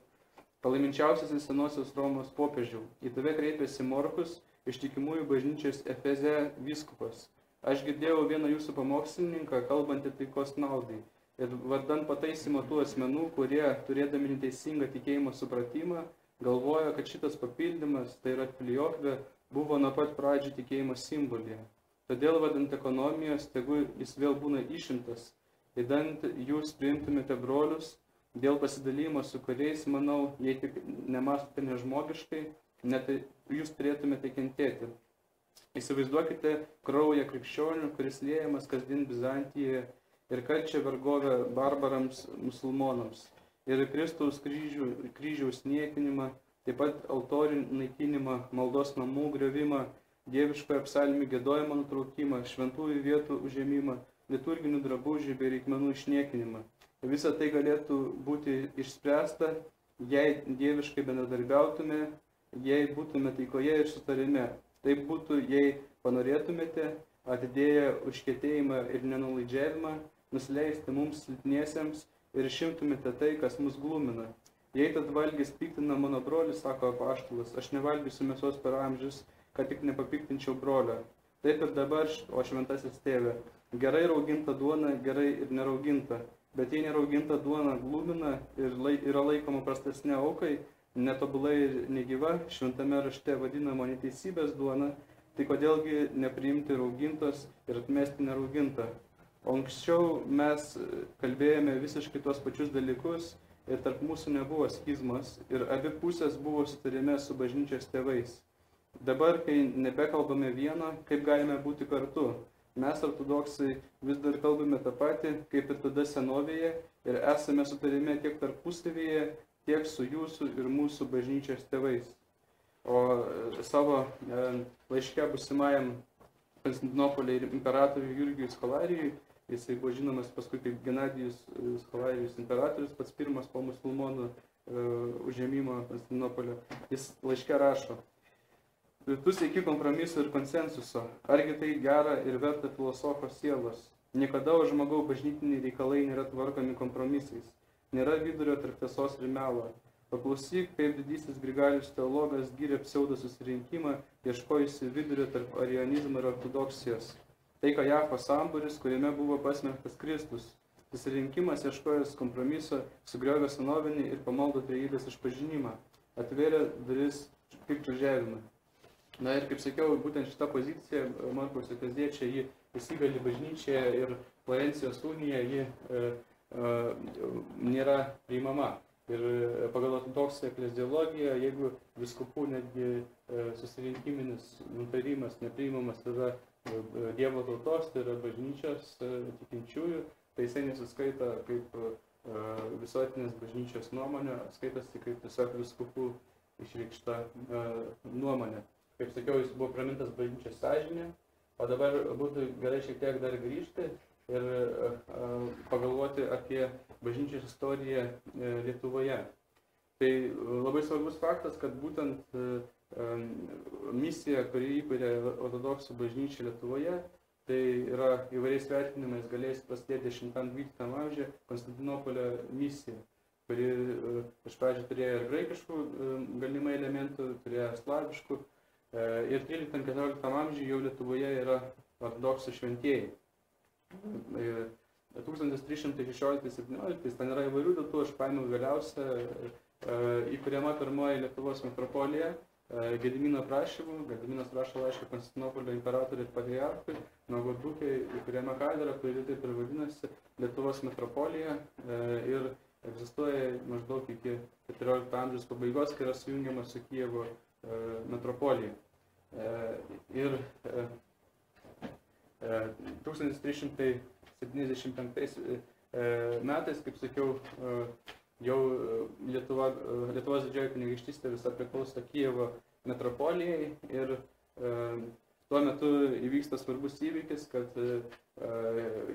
palaiminčiausias senosios Romos popiežių, į tave kreipėsi Morkus, ištikimųjų bažnyčios Efeze vyskupas. Aš girdėjau vieną jūsų pamokslininką, kalbantį taikos naudai, ir vardan pataisymo tų asmenų, kurie, turėdami neteisingą tikėjimo supratimą, galvoja, kad šitas papildymas, tai yra filiokvė, buvo nuo pat pradžių tikėjimo simbolyje. Todėl, vadant ekonomijos, tegu jis vėl būna išimtas, įdant jūs priimtumėte brolius, dėl pasidalymo su kuriais, manau, jei tik nemastote nežmogiškai, net jūs turėtumėte kentėti. Įsivaizduokite kraują krikščionių, kuris liejamas kasdien Bizantijoje ir kančią vergovę barbarams musulmonams, ir Kristaus kryžiaus niekinimą, taip pat altorių naikinimą, maldos namų griovimą, dieviškojo psalmių giedojimo nutraukimą, šventųjų vietų užėmimą, liturginių drabužių bei reikmenų išniekinimą. Visa tai galėtų būti išspręsta, jei dieviškai bendradarbiautume, jei būtume taikoje ir sutarime. Taip būtų, jei panorėtumėte, atidėję užkietėjimą ir nenulaidžiavimą, nusileisti mums silpniesiems ir išimtumėte tai, kas mus glumina. Jei tad valgys piktina mano brolis, sako apaštalas, aš nevalgysiu mėsos per amžius, kad tik nepapiktinčiau brolio. Taip ir dabar, o šventasis tėve, gerai rauginta duona, gerai ir nerauginta. Bet jei nerauginta duona glumina ir yra laikoma prastesnė aukai, netobulai ir negyva, šventame rašte vadinamo neteisybės duona, tai kodėlgi nepriimti raugintos ir atmesti neraugintą. O anksčiau mes kalbėjome visiškai tuos pačius dalykus ir tarp mūsų nebuvo schizmos ir abi pusės buvo sutarime su bažnyčios tėvais. Dabar, kai nebekalbame vieno, kaip galime būti kartu? Mes, ortodoksai, vis dar kalbame tą patį, kaip ir tada senovėje, ir esame sutarime tiek tarpusavyje, tiek su jūsų ir mūsų bažnyčios tėvais. O savo laiške būsimajam Konstantinopolio imperatoriui Jurgijui Scholarijui, jisai buvo žinomas paskui kaip Genadijus Scholarijus imperatorius, pats pirmas po musulmonų užėmimo Konstantinopolio, jis laiške rašo: tu sieki kompromiso ir konsensuso, argi tai gera ir verta filosofo sielos. Niekada už žmogaus bažnytiniai reikalai nėra tvarkomi kompromisais. Nėra vidurio tarp tiesos ir melo. Paklausyk, kaip didysis Grigalius teologas gyrė pseudo susirinkimą, ieškojusi vidurio tarp arianizmo ir ortodoksijos. Tai Kajafo sambūris, kuriame buvo pasmerktas Kristus. Susirinkimas ieškojęs kompromiso, sugriovė senovinį ir pamaldo trejybės išpažinimą. Atvėrė duris piktžodžiavimui. Na ir kaip sakiau, būtent šita pozicija Morkaus Efeziečio, ji įsigali bažnyčioje ir Florencijos unija, ji nėra priimama. Ir pagal ortodoksų ekleziologiją, jeigu vyskupų netgi susirinkiminis nutarimas nepriimamas yra Dievo tautos, tai yra bažnyčios tikinčiųjų, tai jisai nesiskaita kaip visuotinės bažnyčios nuomonė, skaitasi kaip tiesiog vyskupų išreikšta nuomonė. Kaip sakiau, jis buvo pramintas bažnyčios sąžinė, o dabar būtų gerai šiek tiek dar grįžti ir pagalvoti apie bažnyčios istoriją Lietuvoje. Tai labai svarbus faktas, kad būtent misija, kuri įkūrė ortodoksų bažnyčią Lietuvoje, tai yra įvairiais vertinimais galės prasidėti 10-12 amžiuje Konstantinopolio misija, kuri iš pradžių turėjo ir graikiškų galimai elementų, turėjo slaviškų. Ir 13-14 amžiuje jau Lietuvoje yra ortodoksų šventieji. 1316-17 ten yra įvairių datų, aš paėmiau vėliausią, įkuriama pirmoji Lietuvos metropolija Gedimino prašymu. Gediminas rašo laišką Konstantinopolio imperatoriui ir patriarchui, Novgorduke įkuriama katedra, kuri taip ir vadinasi Lietuvos metropolija ir egzistuoja maždaug iki 14 amžiaus pabaigos, kai yra sujungiama su Kijevo metropolija. Ir 1375 metais, kaip sakiau, jau Lietuvos didžioji kunigaikštystė visa priklauso Kijevo metropolijai ir tuo metu įvyksta svarbus įvykis, kad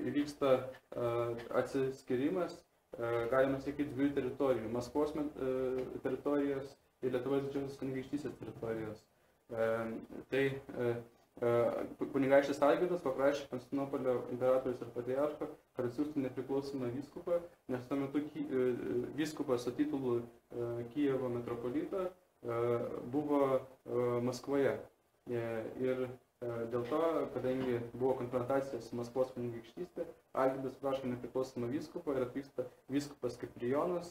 įvyksta atsiskyrimas, galima sakyti, dviejų teritorijų - Maskvos teritorijos ir Lietuvos didžiosios kunigaikštystės teritorijos. Tai kunigaikštis Algirdas paprašė Konstantinopolio imperatoriaus ir patriarcho, kad atsiųstų nepriklausomą vyskupą, nes tuo metu vyskupas su titulu Kijevo metropolito buvo Maskvoje. Ir dėl to, kadangi buvo konfrontacija su Maskvos kunigaikštystė, Algirdas prašo nepriklausomą vyskupą ir atvyksta vyskupas Kiprijonas,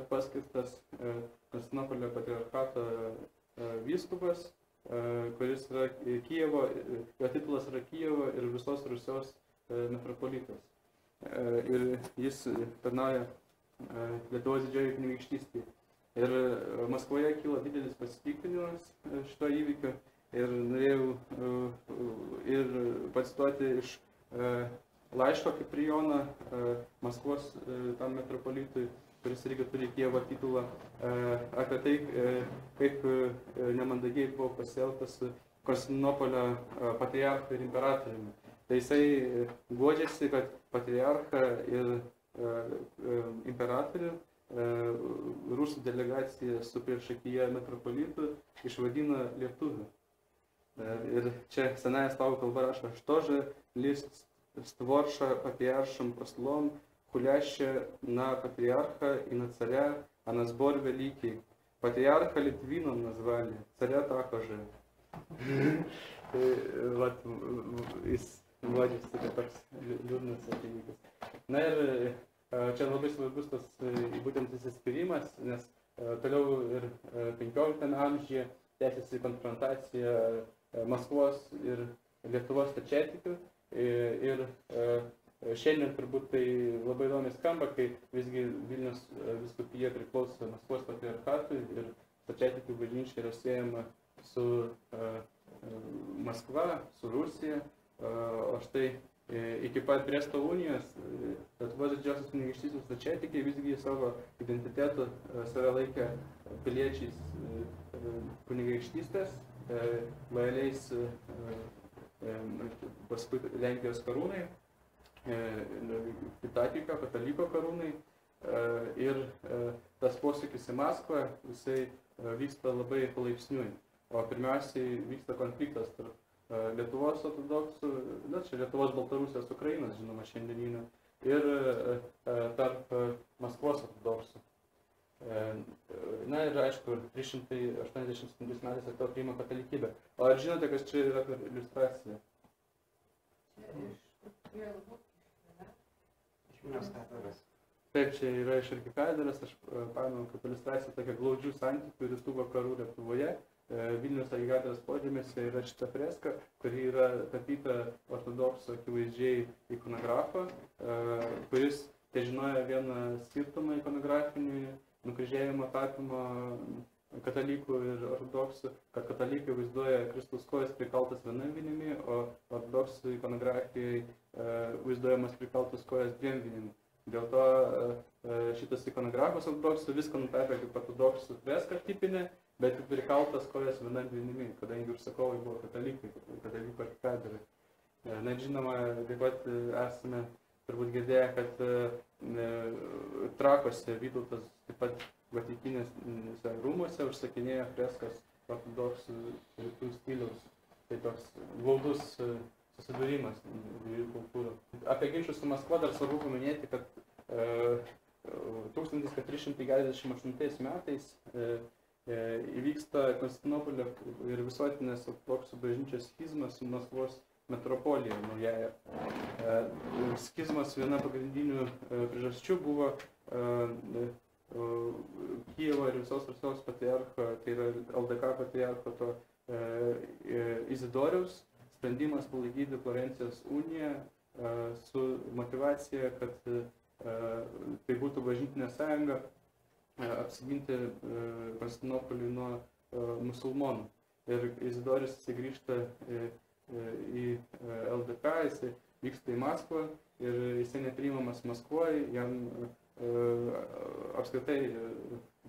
paskirtas Konstantinopolio patriarchato vyskupas, kuris yra Kijevo, jo titulas yra Kijevo ir visos Rusijos metropolitas. Ir jis tarnauja Lietuvos didžioji kunigaikštystė. Ir Maskvoje kilo didelis pasipiktinimas šito įvykio ir norėjau ir pacituoti iš laiško Kiprijono Maskvos tam metropolitui, kuris irgi turi Kijevo titulą, apie tai, kaip nemandagiai buvo pasielgtas su Konstantinopolio patriarchu ir imperatoriumi. Tai jisai guodžiasi, kad patriarchą ir imperatorių rusų delegacija su priešakyje metropolitu išvadino lietuvių. Ir čia senąją slavų kalbą rašo: "Što же лист створша патриаршим послом, хуляще на патриарха и на царя, а на сбор великий. Патриарха Литвином назвали, царя также." Vat, jis guodžiasi, kad toks liūdnas įvykis. Na ir čia labai svarbus tas būtent įsispyrimas, nes toliau ir 15 amžiuje tęsiasi konfrontacija Maskvos ir Lietuvos stačiatikių. Ir šiandien turbūt tai labai įdomiai skamba, kai visgi Vilniaus vyskupija priklauso Maskvos patriarchatui ir stačiatikių bažnyčia yra siejama su Maskva, su Rusija. O štai iki pat Bresto unijos Lietuvos didžiosios kunigaikštystės stačiatikiai visgi savo identitetu save laikė piliečiais kunigaikštystės, lojaliais paskui Lenkijos karūnai, Kitatiko, kataliko karūnai. Ir tas posūkis į Maskvą, jisai vyksta labai palaipsniui. O pirmiausiai vyksta konfliktas tarp Lietuvos ortodoksų, čia Lietuvos, Baltarusijos, Ukrainos, žinoma, šiandieninio, ir tarp Maskvos ortodoksų. Na ir aišku, 387 metais atėjo priima katalikybę. O ar žinote, kas čia yra per iliustracija? Taip, čia yra iš arkikatedros, aš paėmiau kaip iliustracija tokia glaudžių santykių rytų vakarų Lietuvoje. Vilniaus arkikatedros požemėse yra šita freska, kuri yra tapyta ortodoksų akivaizdžiai ikonografo, kuris žinojo vieną skirtumą ikonografinį nukryžiavimo tapimo katalikų ir ortodoksų, kad katalikai vaizduoja Kristaus kojas prikaltas vienam vinimi, o ortodoksų ikonografijai vaizduojamas prikaltas kojas dviem vinimi. Dėl to šitas ikonografas ortodoksų viską nutapė kaip ortodoksų freską tipinę, bet prikaltas kojas vienam vinimi, kadangi užsakovai buvo katalikai, katalikų arkikadrai. Na, žinoma, taip pat esame turbūt girdėję, kad Trakuose Vytautas taip pat Vatikinėse rūmuose užsakinėjo freskas ortodoksų rytų stiliaus. Tai toks glaudus susidūrimas dviejų kultūrų. Apie ginčus su Maskva dar svarbu paminėti, kad 1448 metais įvyksta Konstantinopolio ir visuotinės ortodoksų bažnyčios schizmas su Maskvos metropolija naujaja. Schizmas viena pagrindinių priežasčių buvo Kijevo ir visos Rusios patriarcho, tai yra LDK patriarcho to Izidoriaus sprendimas palaikyti Florencijos uniją su motivacija, kad tai būtų bažnytinė sąjunga apsiginti Konstantinopoliui nuo musulmonų. Ir Izidoris grįžta į LDK, jisai vyksta į Maskvą ir jisai nepriimamas Maskvoje, jam apskritai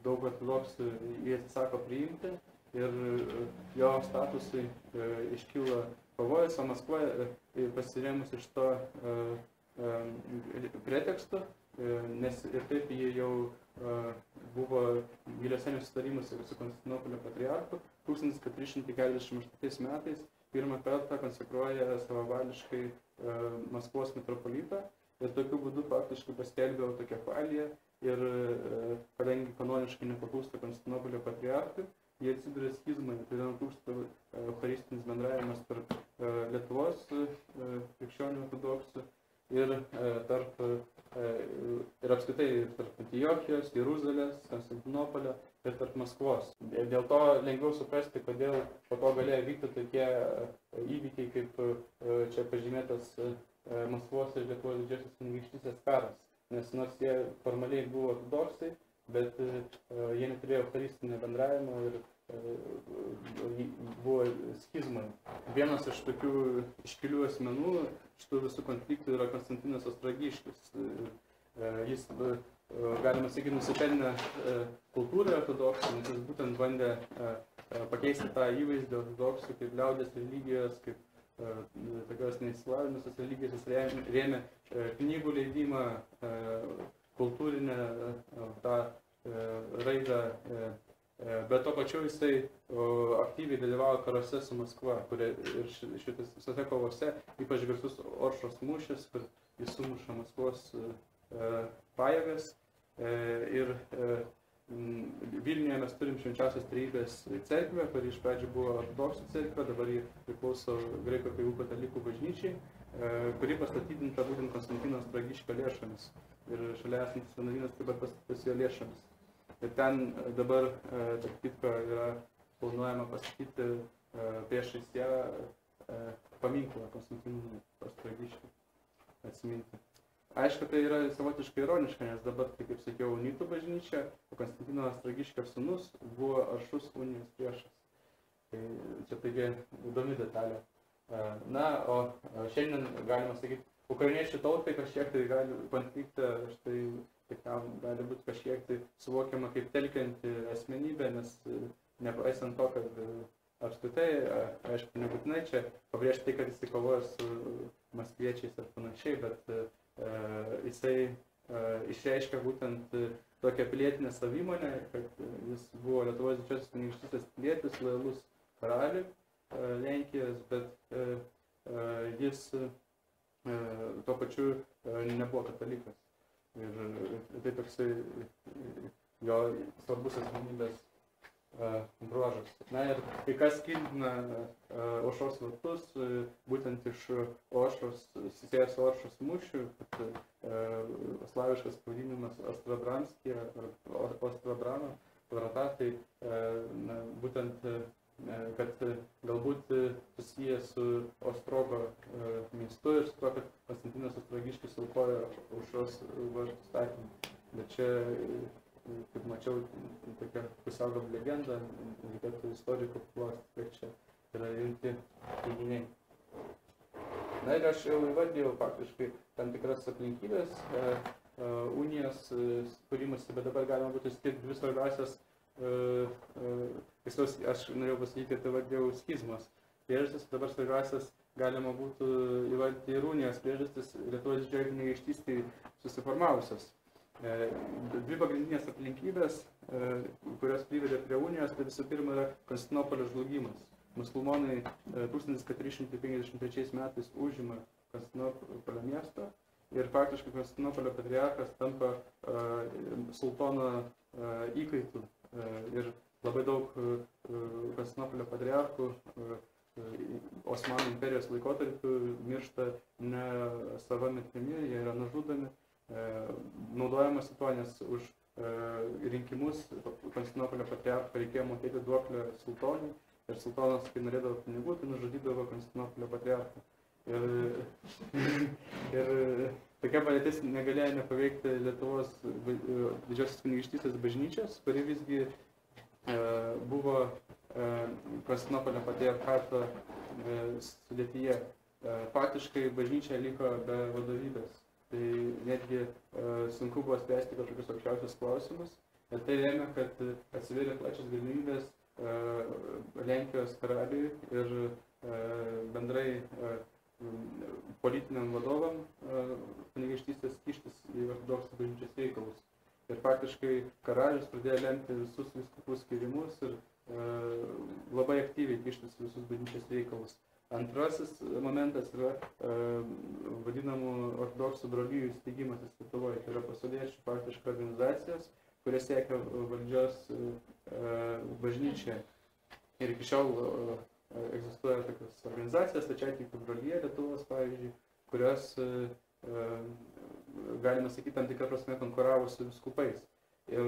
daug ortodoksų jį atsisako priimti ir jo statusui iškyla pavojus, o Maskvoje pasirėmus iš to pretekstu, nes ir taip jie jau buvo giliuose nesutarimuose su Konstantinopolio patriarchu, 1448 metais pirmą kartą konsekruoja savavališkai Maskvos metropolitą ir tokiu būdu faktiškai paskelbė autokefaliją ir kadangi kanoniškai nepaklūsta Konstantinopolio patriarchui, jie atsiduria schizmoje, tai nutrūksta eucharistinis bendravimas tarp Lietuvos krikščionių ortodoksų ir apskritai tarp Antiochijos, Jeruzalės, Konstantinopolio ir tarp Maskvos. Dėl to lengviau suprasti, kodėl po to galėjo vykti tokie įvykiai, kaip čia pažymėtas Maskvos ir Lietuvos didžiosios kunigaikštystės karas. Nes nors jie formaliai buvo ortodoksai, bet jie neturėjo eucharistinio bendravimo ir buvo schizmai. Vienas iš tokių iškilių asmenų šitų visų konfliktų yra Konstantinas Ostrogiškis. Jis, galima sakyti, nusipelnė kultūrą ortodoksų, nes jis būtent bandė pakeisti tą įvaizdį ortodoksų kaip liaudės religijos, kaip tokios neįsilavinusios religijos. Jis rėmė knygų leidimą, kultūrinę tą raidą, bet to pačiu jisai aktyviai dalyvavo karuose su Maskva, ir šitose kovose ypač garsus Oršos mūšis, kur jis sumuša Maskvos pajėgas. Ir Vilniuje mes turim Švenčiausios Trejybės cerkvę, kuri iš pradžių buvo ortodoksų cerkvė, dabar ji priklauso Graikų apeigų katalikų bažnyčiai, kuri pastatydinta būtent Konstantino Ostrogiškio lėšomis. Ir šalia esantis vienuolynas taip pat pastatytas jo lėšomis. Ir ten dabar, tarp kitko, yra planuojama pastatyti priešais ją paminklą Konstantinui Ostrogiškiui atsiminti. Aišku, tai yra savotiškai ironiška, nes dabar, tai kaip sakiau, unitų bažnyčia, o Konstantino Ostrogiškio sūnus buvo aršus unijos priešas. Tai čia taigi įdomi detalė. Na, o šiandien galima sakyti, ukrainiečių tautai kažkiek tai gali konfliktą, štai kiekam gali būti kažkiek tai suvokiama kaip telkianti asmenybė, nes nepaisant to, kad apskritai, aišku, nebūtinai čia pabrėžti tai, kad jis kovoja su maskviečiais ar panašiai, bet jisai išreiškia būtent tokią pilietinę savimonę, kad jis buvo Lietuvos didžiosios kunigaikštystės pilietis, lojalus karaliui Lenkijos, bet jis tuo pačiu nebuvo katalikas. Ir tai toksai jo svarbus asmenybės bruožas. Na ir kai kas kildina Aušros vartus, būtent iš Aušros, susijęs su Aušros mūšiu, kad slaviškas pavadinimas Ostrobramskija ar Ostrobramo tvrata, tai būtent, kad galbūt susijęs su Ostrogo miestu ir su to, kad Konstantinas Ostrogiškis aukojo Aušros vartų statymą. Bet čia kaip mačiau, tokia pusiau gal legenda, reikėtų istorikų paklausti, kiek čia yra rimti teiginiai. Na ir aš jau įvardėjau faktiškai tam tikras aplinkybės unijos kūrimas, bet dabar galima būtų skirti dvi svarbiausias, aš norėjau pasakyti, kad įvardėjau schizmos priežastis, dabar svarbiausias galima būtų įvardyti ir unijos priežastis Lietuvos didžioji kunigaikštystėje susiformavusios. Dvi pagrindinės aplinkybės, kurios privedė prie unijos, tai visų pirma yra Konstantinopolio žlugimas. Musulmonai 1453 metais užima Konstantinopolio miestą ir faktiškai Konstantinopolio patriarchas tampa sultono įkaitu ir labai daug Konstantinopolio patriarchų Osmanų imperijos laikotarpiu miršta ne sava mirtimi, jie yra nužudomi. Naudojamas tuo, nes už rinkimus Konstantinopolio patriarcho reikėjo mokėti duoklę sultonui ir sultonas, kai norėdavo pinigų, tai nužudydavo Konstantinopolio patriarchą. Ir tokia padėtis negalėjo nepaveikti Lietuvos didžiosios kunigaikštystės bažnyčios, kuri visgi buvo Konstantinopolio patriarchato sudėtyje. Faktiškai bažnyčia liko be vadovybės. Tai netgi sunku buvo spręsti kažkokius aukščiausius klausimus. Ir tai lėmė, kad atsivėrė plačias galimybės Lenkijos karaliui ir bendrai politiniam vadovam kunigaikštystės kištis į ortodoksų bažnyčios reikalus. Ir faktiškai karalius pradėjo lemti visus vyskupų skirimus ir labai aktyviai kištis visus bažnyčios reikalus. Antrasis momentas yra vadinamų ortodoksų brolijų steigimasis Lietuvoje. Tai yra pasauliečių faktiškai organizacijos, kurie siekia valdžios bažnyčioje. Ir iki šiol egzistuoja tokios organizacijos, stačiatikių brolija Lietuvos, pavyzdžiui, kurios, galima sakyti, tam tikrą prasme konkuravo su vyskupais. Ir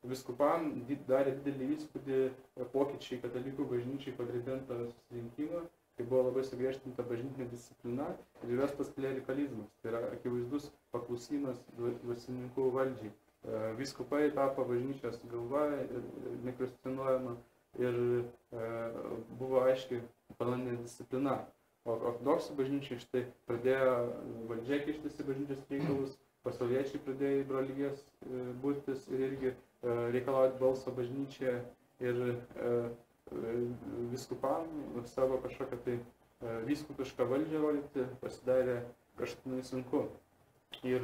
vyskupam darė didelį įspūdį pokyčiai katalikų bažnyčiai po Tridento susirinkimo, kai buvo labai sugriežtinta bažnytinė disciplina ir įvestas klerikalizmas, tai yra akivaizdus paklusimas dvasininkų valdžiai. Vyskupai tapo bažnyčios galva ir nekvestionuojama ir buvo aiškiai palanė disciplina. O ortodoksų bažnyčiai štai pradėjo valdžia kištis į bažnyčios reikalus, pasauliečiai pradėjo į brolijas būtis ir irgi reikalauti balso bažnyčioje ir vyskupam savo kažkokią tai vyskupišką valdžią rodyti pasidarė kraštutinai sunku. Ir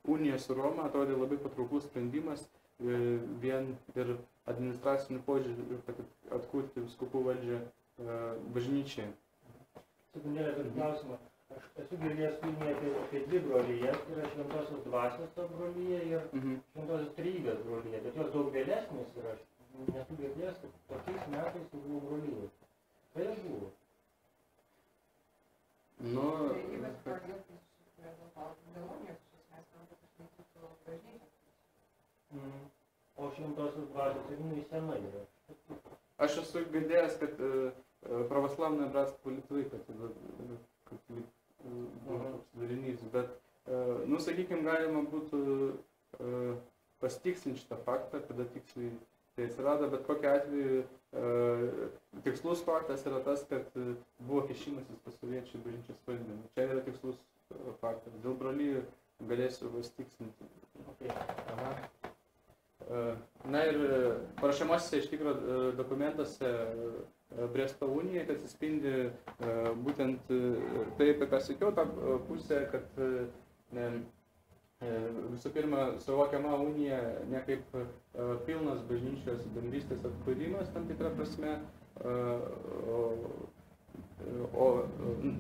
unija su Roma atrodė labai patrauklus sprendimas vien ir administraciniu požiūriu, kad atkurti vyskupų valdžią bažnyčiai. Sekundėlę turiu klausimą. Aš esu girdėjęs minėti apie dvi brolijas, tai yra Šventosios Dvasios brolija ir Šventosios Trejybės brolija, bet jos daug vėlesnės ir aš nesu girdėjęs, kad tokiais metais jau buvo brolijos. Tai jos buvo? Nu... Trejybės pradėjo dėl unijos, iš esmės, tam, kad išlaikytų bažnyčią. O Šventosios Dvasios ir jinai senai yra. Aš esu girdėjęs, kad pravoslavnoje bratstvo Lietuvai, kad darinys, bet, nu, sakykime, galima būtų pasitikslinti šitą faktą, kada tiksliai tai atsirado, bet kokiu atveju tikslus faktas yra tas, kad buvo kišimasis pasauliečių bažnyčios valdymui. Čia yra tikslus faktas. Dėl brolijų galėsiu pasitikslinti. Na ir parašomosiuose iš tikro dokumentuose Bresto unijai, kad atsispindi būtent tai, apie ką sakiau, tą pusę, kad visų pirma suvokiama unija ne kaip pilnas bažnyčios bendrystės atkūrimas tam tikrą prasme,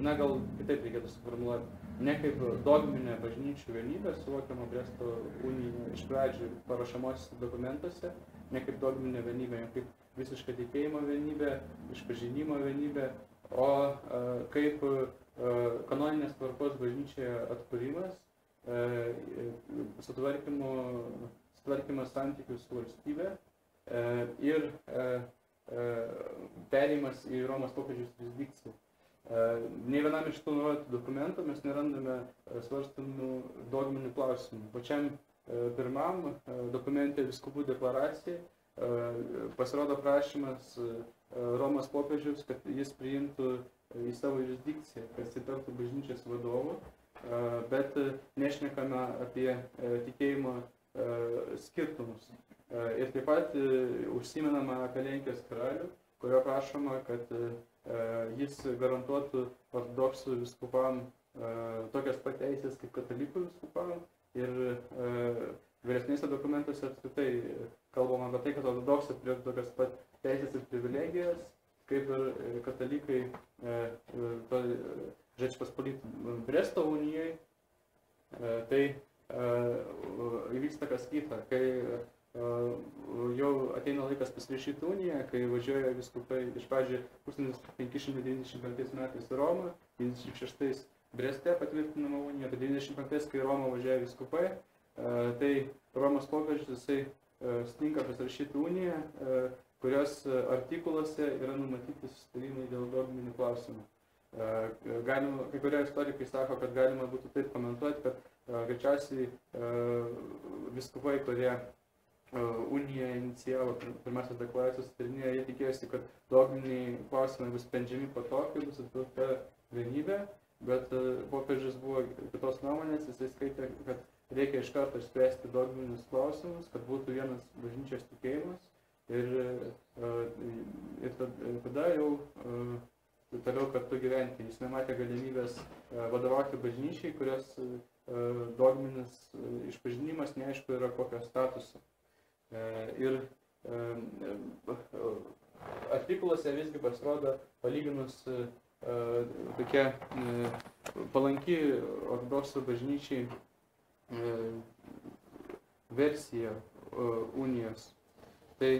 na gal kitaip reikėtų suformuluoti, ne kaip dogminė bažnyčių vienybė, suvokiama Bresto unija iš pradžių parašomosiuose dokumentuose, ne kaip dogminė vienybė, ne kaip visiška tikėjimo vienybė, išpažinimo vienybė, o kaip kanoninės tvarkos bažnyčioje atkūrimas, sutvarkymas santykių su valstybe ir perėjimas į Romos popiežiaus jurisdikciją. Nei vienam iš tų nurodytų dokumentų mes nerandame svarstamų dogminių klausimų. Pačiam dokumente Vyskupų deklaracijai pasirodo prašymas Romos popiežiaus, kad jis priimtų į savo jurisdikciją, kad jis taptų bažnyčios vadovu, bet nešnekame apie tikėjimo skirtumus. Ir taip pat užsimenama apie Lenkijos karalių, kurio prašoma, kad jis garantuotų ortodoksų vyskupam tokias pateisės kaip katalikų vyskupam. Ir vyresnėse dokumentuose apskritai kalbama apie tai, kad ortodoksai turėtų tokias pat teisės ir privilegijas, kaip ir katalikai Žečpospolitų Bresto unijai. Tai įvyksta kas kita, kai jau ateina laikas pasirašyti uniją, kai važiuoja vyskupai iš pradžių 1595 metais į Romą, 1996 Breste patvirtinama unija, bet 1995, kai Romą važiuoja vyskupai, tai Romos popiežius jisai sutinka pasirašyti uniją, kurios artikuluose yra numatyti susitarimai dėl dogminių klausimų. Kai kurie istorikai sako, kad galima būtų taip komentuoti, kad greičiausiai vyskupai, kurie uniją inicijavo pirmasis deklaracijos sutarinėje, jie tikėjosi, kad dogminiai klausimai bus sprendžiami po to, kai bus atkurta vienybė, bet popiežius buvo kitos nuomonės, jisai skaitė, kad reikia iš karto išspręsti dogminius klausimus, kad būtų vienas bažnyčios tikėjimas ir tada jau toliau kartu gyventi. Jis nematė galimybės vadovauti bažnyčiai, kurios dogminis išpažinimas neaišku yra kokio statuso. Ir artikuluose visgi pasirodo palyginus tokia palanki ortodoksų bažnyčiai versija unijos. Tai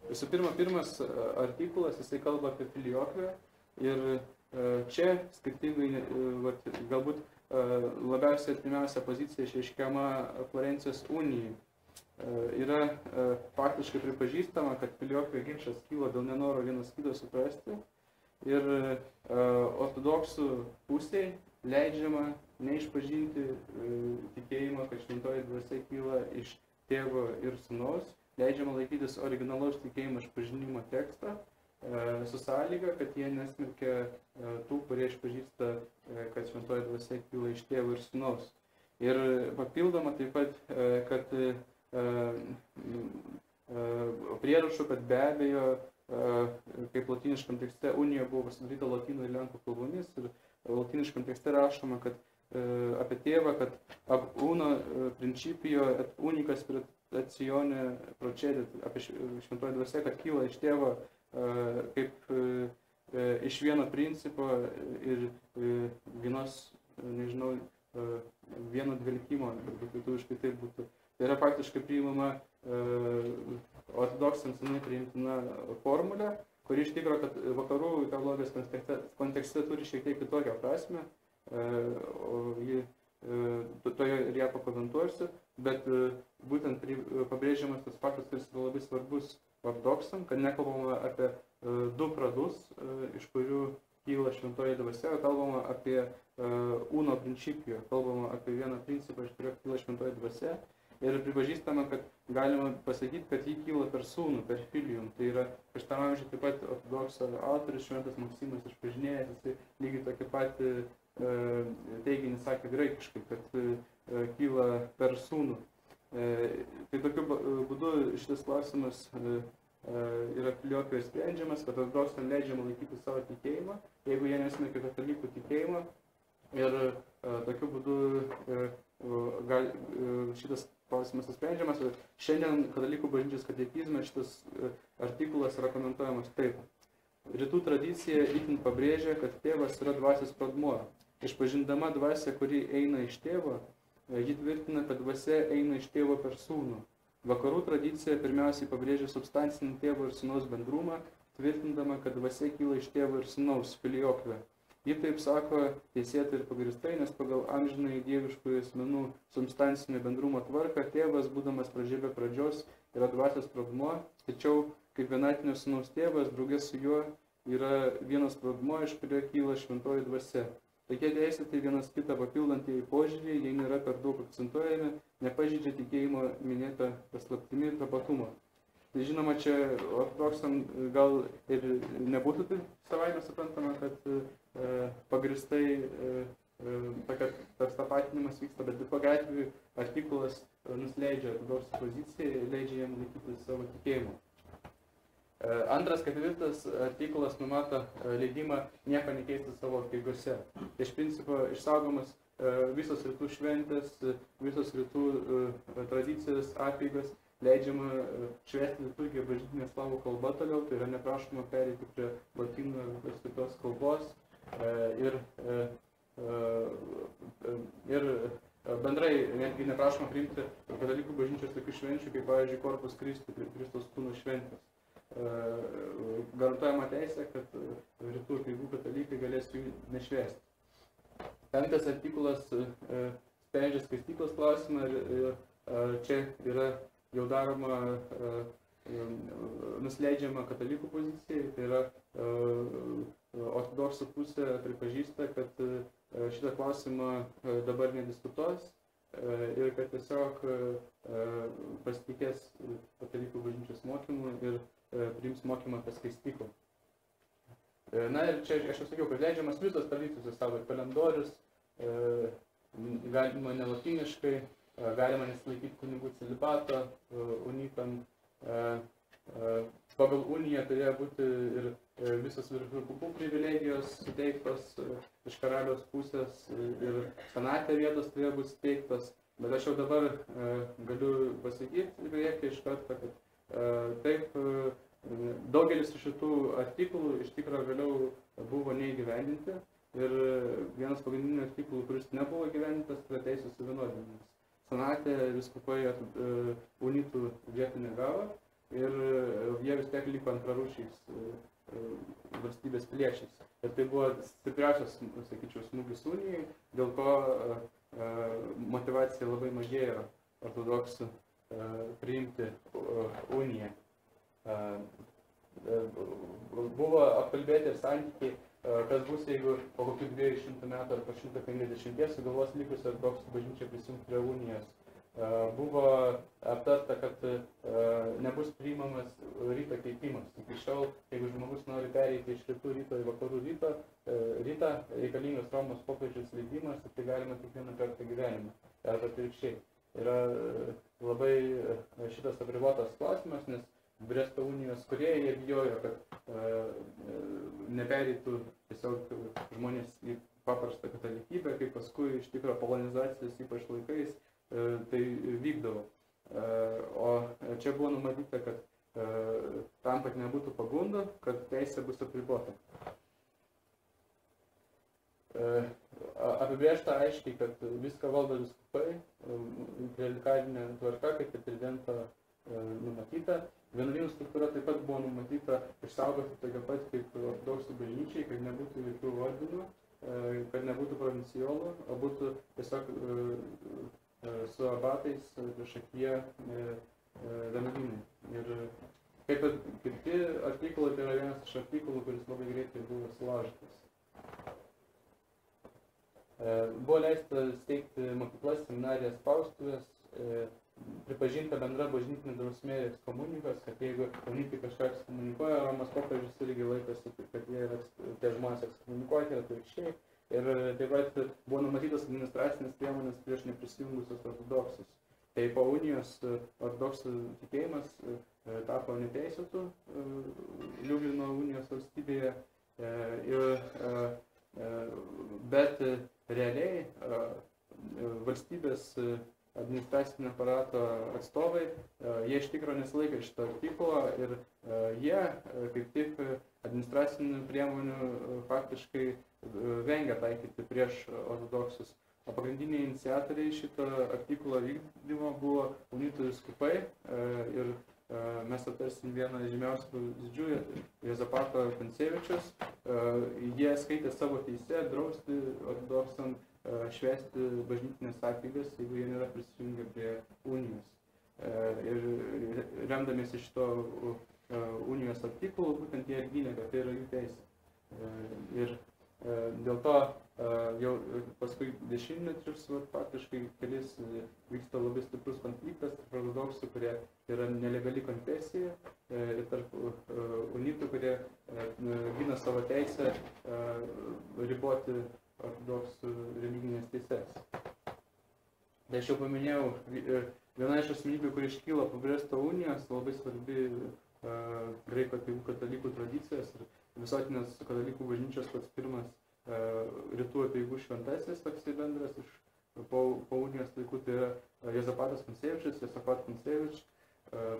visų pirma, pirmas artikulas, jisai kalba apie filiokvę ir čia skirtingai, galbūt labiausiai artimiausia pozicija išreiškiama Florencijos unijai. Yra faktiškai pripažįstama, kad filiokvė ginčas kyla dėl nenoro vienas kito suprasti ir ortodoksų pusėj leidžiama neišpažinti tikėjimo, kad šventoji dvasia kyla iš tėvo ir sūnaus, leidžiama laikytis originalaus tikėjimo išpažinimo teksto su sąlyga, kad jie nesmerkia tų, kurie išpažįsta, kad šventoji dvasia kyla iš tėvo ir sūnaus. Ir papildoma taip pat, kad prierašų, kad be abejo, kaip lotyniškam tekste unija buvo sudaryta lotynų ir lenkų kalbomis ir lotyniškam tekste rašoma, kad apie tėvą, kad ab uno principio et unicas spirituazione procedit, apie šventoji dvasia, kad kyla iš tėvo kaip iš vieno principo ir vienos, nežinau, vieno dvelkimo, lietuviškai taip būtų. Tai yra faktiškai priimama ortodoksams senai priimtina formulė, kuri iš tikro, kad vakarų teologijos kontekste turi šiek tiek kitokią prasmę, toje ir ją pakomentuosiu, bet būtent pabrėžiamas tas faktas, kuris yra labai svarbus ortodoksam, kad nekalbama apie du pradus, iš kurių kyla šventoji dvasia, kalbama apie uno principio, kalbama apie vieną principą, iš kurio kyla šventoji dvasia. Ir pripažįstama, kad galima pasakyti, kad jį kyla per sūnų, per filium. Tai yra, šeštame amžiuje taip pat ortodokso autorius Šventas Maksimas išpažinėjęs, jisai lygiai tokį patį teiginį sakė graikiškai, kad kyla per sūnų. Tai tokiu būdu šitas klausimas yra filiokvėje sprendžiamas, kad ortodoksam leidžiama laikyti savo tikėjimą, jeigu jie nesmerkia katalikų tikėjimą. Ir tokiu būdu šitas klausimas sprendžiamas. Šiandien katalikų bažnyčios katekizme šitas artikulas yra komentuojamas taip. Rytų tradicija itin pabrėžia, kad tėvas yra dvasios pradmuo. Išpažindama dvasia, kuri eina iš tėvo, ji tvirtina, kad dvasia eina iš tėvo per sūnų. Vakarų tradicija pirmiausiai pabrėžia substancinį tėvo ir sūnaus bendrumą, tvirtindama, kad dvasia kyla iš tėvo ir sūnaus, filiokvė. Ji taip sako teisėtai ir pagrįstai, nes pagal amžinai dieviškųjų asmenų substancinio bendrumo tvarką tėvas, būdamas pradžia be pradžios, yra dvasios pradmuo, tačiau kaip vienatinio sūnaus tėvas, draugės su juo yra vienas pradmuo, iš kurio kyla šventoji dvasia. Tokie teisėtai vienas kitą papildantieji požiūriai, jei nėra per daug akcentuojami, nepažeidžia tikėjimo minėtą paslaptimi ir tapatumo. Tai žinoma, čia ortodoksam gal ir nebūtų tai savaime suprantama, kad pagristai tas tapatinimas vyksta, bet bet kokiu atveju artikulas nusileidžia ortodoksų poziciją ir leidžia jam laikyti savo tikėjimo. Antras, ketvirtas artikulas numato leidimą nieko nekeisti savo apeigose. Tai iš principo išsaugomas visos rytų šventės, visos rytų tradicijos, apeigas, leidžiama švęsti liturgiją bažnytinė slavų kalba toliau, tai yra neprašoma pereiti prie lotynų ir kitos kalbos ir bendrai netgi neprašoma priimti katalikų bažnyčios tokių švenčių, kaip pavyzdžiui Corpus Christi, Kristaus kūno šventės. Garantuojama teisė, kad rytų apeigų katalikai galės jų nešvęsti. Penktas artikulas sprendžia skaistyklos klausimą ir čia yra jau daroma nusileidžiama katalikų pozicijai, tai yra ortodoksų pusė pripažįsta, kad šitą klausimą dabar nediskutuos ir kad tiesiog pasitikės katalikų bažnyčios mokymu ir priims mokymą apie skaistyklą. Na ir čia aš jau sakiau, kad leidžiamas visos tradicijos ir savo kalendorius, galima nelotiniškai, galima nesilaikyti kunigų celibato, unitam. Pagal uniją turėjo būti ir visos vyskupų privilegijos suteiktos iš karaliaus pusės ir senate vietos turėjo būti suteiktos. Bet aš jau dabar galiu pasakyti iš karto, kad taip, daugelis iš šitų artikulų iš tikrųjų vėliau buvo neįgyvendinti ir vienas pagrindinių artikulų, kuris nebuvo įgyvendintas, yra teisės suvienodinimas. Senate vyskupai unitų vietų negavo ir jie vis tiek liko antrarūšiais valstybės piliečiais. Ir tai buvo stipriausias, sakyčiau, smūgis unijai, dėl ko motyvacija labai mažėjo ortodoksų priimti uniją. Buvo apkalbėti ir santykiai, kas bus, jeigu po kokių 200 metų ar po 150 sugalvos likusi ortodoksų bažnyčia prisijungti prie unijos. Buvo aptarta, kad nebus priimamas ryto keitimas. Iki šiol, jeigu žmogus nori pereiti iš rytų ryto į vakarų rytą, reikalingas Romos popiežiaus leidimas ir tai galima tik vieną kartą gyvenime. Arba atvirkščiai. Yra labai šitas apribotas klausimas, nes Bresto unijos kūrėjai jie bijojo, kad nepereitų tiesiog žmonės į paprastą katalikybę, kai paskui iš tikro polonizacijos ypač laikais tai vykdavo. O čia buvo numatyta, kad tam, kad nebūtų pagundų, kad teisė bus apribota. Apibrėžta aiškiai, kad viską valdo vyskupai, klerikalinė tvarka, kaip ir tridento numatyta. Vienuolynų struktūra taip pat buvo numatyta išsaugoti tokia pat kaip ortodoksų bažnyčiai, kad nebūtų jokių ordinų, kad nebūtų provincijolų, o būtų tiesiog su abatais priešakyje vienuolynai. Ir kaip ir kiti artikulai, tai yra vienas iš artikulų, kuris labai greitai buvo sulaužytas. Buvo leista steigti mokyklas, seminarijas, spaustuvės, pripažinta bendra bažnytinė drausmė ir ekskomunikos, kad jeigu unitai kažką ekskomunikuoja, Romos popiežius irgi laikosi, kad tie žmonės ekskomunikuoti ir atvirkščiai. Ir taip pat buvo numatytos administracinės priemonės prieš neprisijungusius ortodoksus. Tai po unijos ortodoksų tikėjimas tapo neteisėtų Liublino unijos valstybėje, bet realiai valstybės administracinio aparato atstovai, jie iš tikrųjų nesilaikė šito artikulo ir jie kaip tik administracinių priemonių faktiškai vengia taikyti prieš ortodoksus. O pagrindiniai iniciatoriai šito artikulo vykdymo buvo unitų vyskupai ir mes aptarsim vieną žymiausių pavyzdžių, Juozapato Kuncevičius. Jie skaitė savo teisę drausti ortodoksam švęsti bažnytinės apeigas, jeigu jie nėra prisijungę prie unijos. Ir remdamiesi šito unijos artikulų, būtent jie gynė, kad tai yra jų teisė. Ir dėl to jau paskui dešimtmečius faktiškai kelis vyksta labai stiprus konfliktas tarp ortodoksų, kurie yra nelegali konfesija, ir tarp unitų, kurie gina savo teisę riboti ortodoksų religinės teises. Tai aš jau paminėjau, viena iš asmenybių, kuri iškyla po Bresto unijos, labai svarbi graikų apeigų katalikų tradicijos ir visuotinės katalikų bažnyčios pats pirmas rytų apeigų šventasis toksai bendras iš po unijos laikų, tai yra Jozapatas Kuncevičius, Josafat Kuncevič,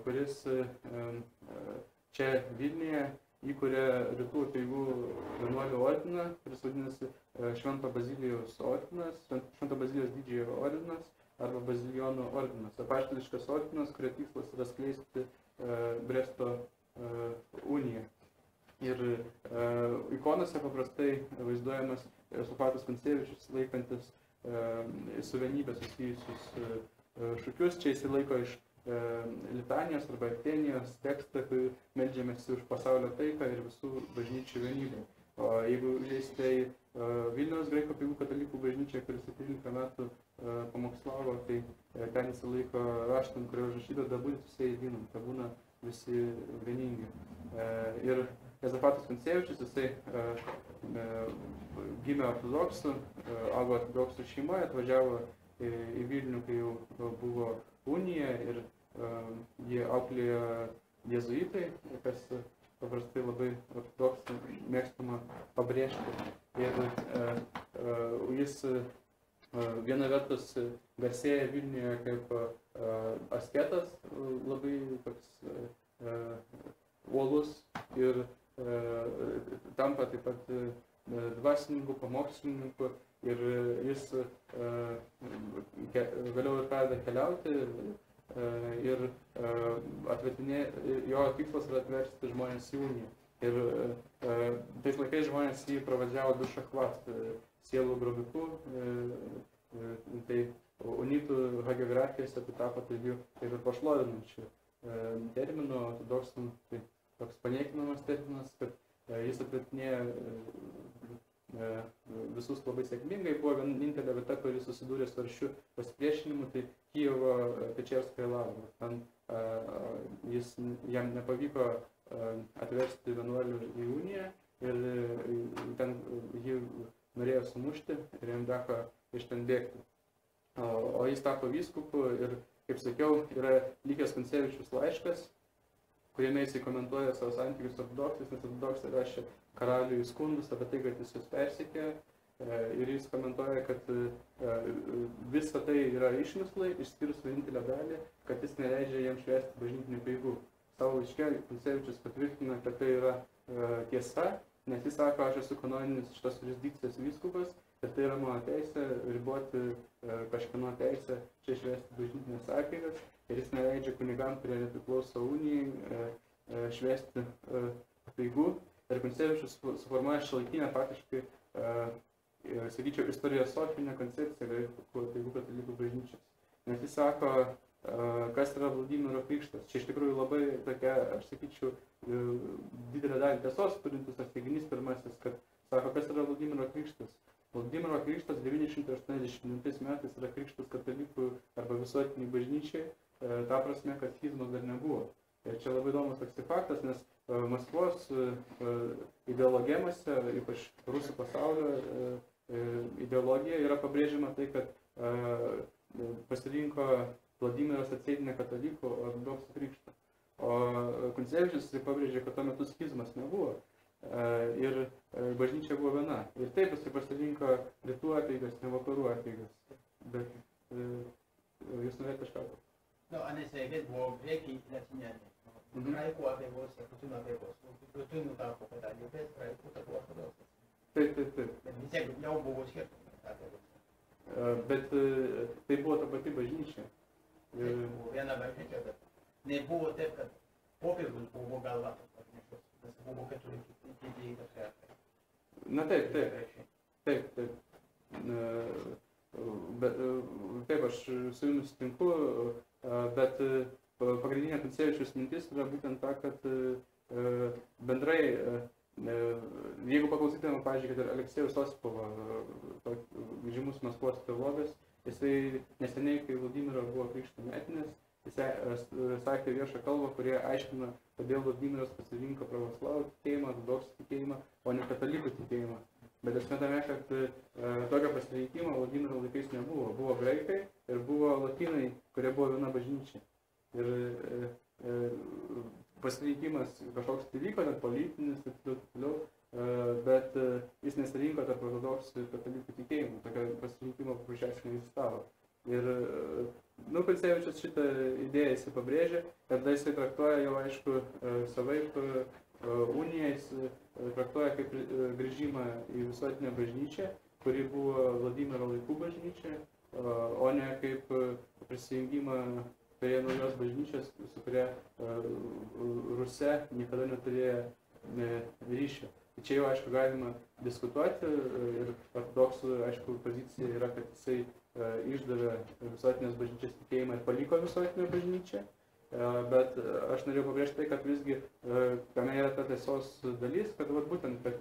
kuris čia Vilniuje įkūrė rytų apeigų vienuolių ordiną, kuris vadinasi Švento Bazilijaus ordinas, Švento Bazilijaus didžiojo ordinas arba Bazilijonų ordinas. Apaštališkas ordinas, kurio tikslas yra skleisti Bresto uniją. Ir ikonose paprastai vaizduojamas Jozapatas Kuncevičius laikantis su vienybe susijusius šūkius. Čia jis laiko iš litanijos arba Aktenijos tekstą, kai meldžiamės už pasaulio taiką ir visų bažnyčių vienybę. O jeigu žiūrėsite į Vilniaus graikų apeigų katalikų bažnyčią, kuris 17 metų pamokslavo, tai ten jis laiko raštam, kurio užrašyta dabūti visai vienam, tai būna visi vieningi. Ir Jozapatas Kuncevičius, jisai gimė ortodoksų, augo ortodoksų šeimoje, atvažiavo į Vilnių, kai jau buvo unija, ir jie auklėjo jėzuitai, kas paprastai labai ortodoksų mėgstama pabrėžti. Ir jis viena vertus garsėja Vilniuje kaip asketas, labai toks uolus, ir tampa taip pat dvasininku, pamokslininku, ir jis vėliau ir pradeda keliauti, ir jo tikslas yra atversti žmonės į uniją. Ir tais laikais žmonės jį pravadžiavo dušachvat, sielų grobiku, tai unitų hagiografijose tai tapo ir pašlovinančių terminų, ortodoksų, tai toks paniekinamas terminas, kad jis atvertinėja visus labai sėkmingai. Buvo vienintelė vieta, kuri susidūrė su aršiu pasipriešinimu, tai Kijevo Pečerskoje Lavra. Ten jam nepavyko atversti vienuolių į uniją, ir ten jį norėjo sumušti ir jam teko iš ten bėgti. O jis tapo vyskupu ir, kaip sakiau, yra likęs Kuncevičius laiškas, kuriame jisai komentuoja savo santykius su ortodoksais, nes ortodoksai rašė karaliui skundus apie tai, kad jis juos persekioja, ir jis komentuoja, kad visa tai yra išmislai, išskyrus vienintelę dalį, kad jis neleidžia jiems švęsti bažnytinių apeigų. Savo laiške Kuncevičius patvirtina, kad tai yra tiesa, nes jis sako, aš esu kanoninis šitos jurisdikcijos vyskupas, ir tai yra mano teisė riboti kažkieno teisę čia švęsti bažnytinės apeigas, ir jis neleidžia kunigam, kurie nepriklauso unijai, švęsti apeigų. Ir Kuncevičius suformuoja šiuolaikinę faktiškai, sakyčiau, istoriosofinę koncepciją apeigų katalikų bažnyčios. Nes jis sako, kas yra Vladimiro krikštas. Čia iš tikrųjų labai tokia, aš sakyčiau, didelę dalį tiesos turintis tas teiginys pirmasis, kad sako, kas yra Vladimiro krikštas. Vladimiro krikštas 989 metais yra krikštas katalikų arba visuotiniai bažnyčiai, ta prasme, kad schizmos dar nebuvo. Ir čia labai įdomus toks faktas, nes Maskvos ideologijose, ypač rusų pasaulio ideologija, yra pabrėžiama tai, kad pasirinko Vladimiras atsėdinę katalikų ortodoksų krikštą. O Kuncevičius pabrėžė, kad tuo metu schizmas nebuvo. Ir bažnyčia buvo viena. Ir taip jis pasirinko rytų apeigas, ne vakarų apeigas. Bet jūs norėjote kažką? Anesėkit buvo grėkiai latinėlė. Graikų apeigos, lotynų apeigos. Lotynų tapo katalikais, graikų tapo ortodoksais. Taip. Bet vis tiek jau buvo skirtumai. Bet tai buvo ta pati bažnyčia. Buvo viena bažnyčia, bet nebuvo taip, kad popiežius buvo galva bažnyčios. Nes buvo keturi kiti patriarchai. Na taip. Taip, aš su jumis sutinku, bet pagrindinė Kuncevičiaus mintis yra būtent ta, kad bendrai Jeigu paklausytume, pavyzdžiui, kad ir Aleksejus Osipovo, žymus Maskvos teologas, jisai neseniai, kai Vladimiro buvo krikšto metinės, jis sakė viešą kalbą, kurie aiškina, kodėl Vladimiras pasirinko pravoslavų tikėjimą, ortodoksų tikėjimą, o ne katalikų tikėjimą. Bet esmė tame, kad tokio pasirinkimo Vladimiro laikais nebuvo. Buvo graikai ir buvo lotynai, kurie buvo viena bažnyčia. Ir pasirinkimas kažkoks tai vyko, net politinis ir toliau, bet jis nesirinko tarp ortodoksų ir katalikų tikėjimų. Tokio pasirinkimo paprasčiausiai neegzistavo. Ir Kuncevičius šitą idėją jisai pabrėžė, kada jisai traktuoja jau aišku savaip uniją, jis traktuoja kaip grįžimą į visuotinę bažnyčią, kuri buvo Vladimiro laikų bažnyčia, o ne kaip prisijungimą prie naujos bažnyčios, su kuria Rusija niekada neturėjo ryšio. Čia jau aišku galima diskutuoti ir ortodoksų aišku pozicija yra, kad jisai išdavė visuotinės bažnyčios tikėjimą ir paliko visuotinę bažnyčią, bet aš norėjau pabrėžti tai, kad visgi tame yra ta tiesos dalis, kad būtent, kad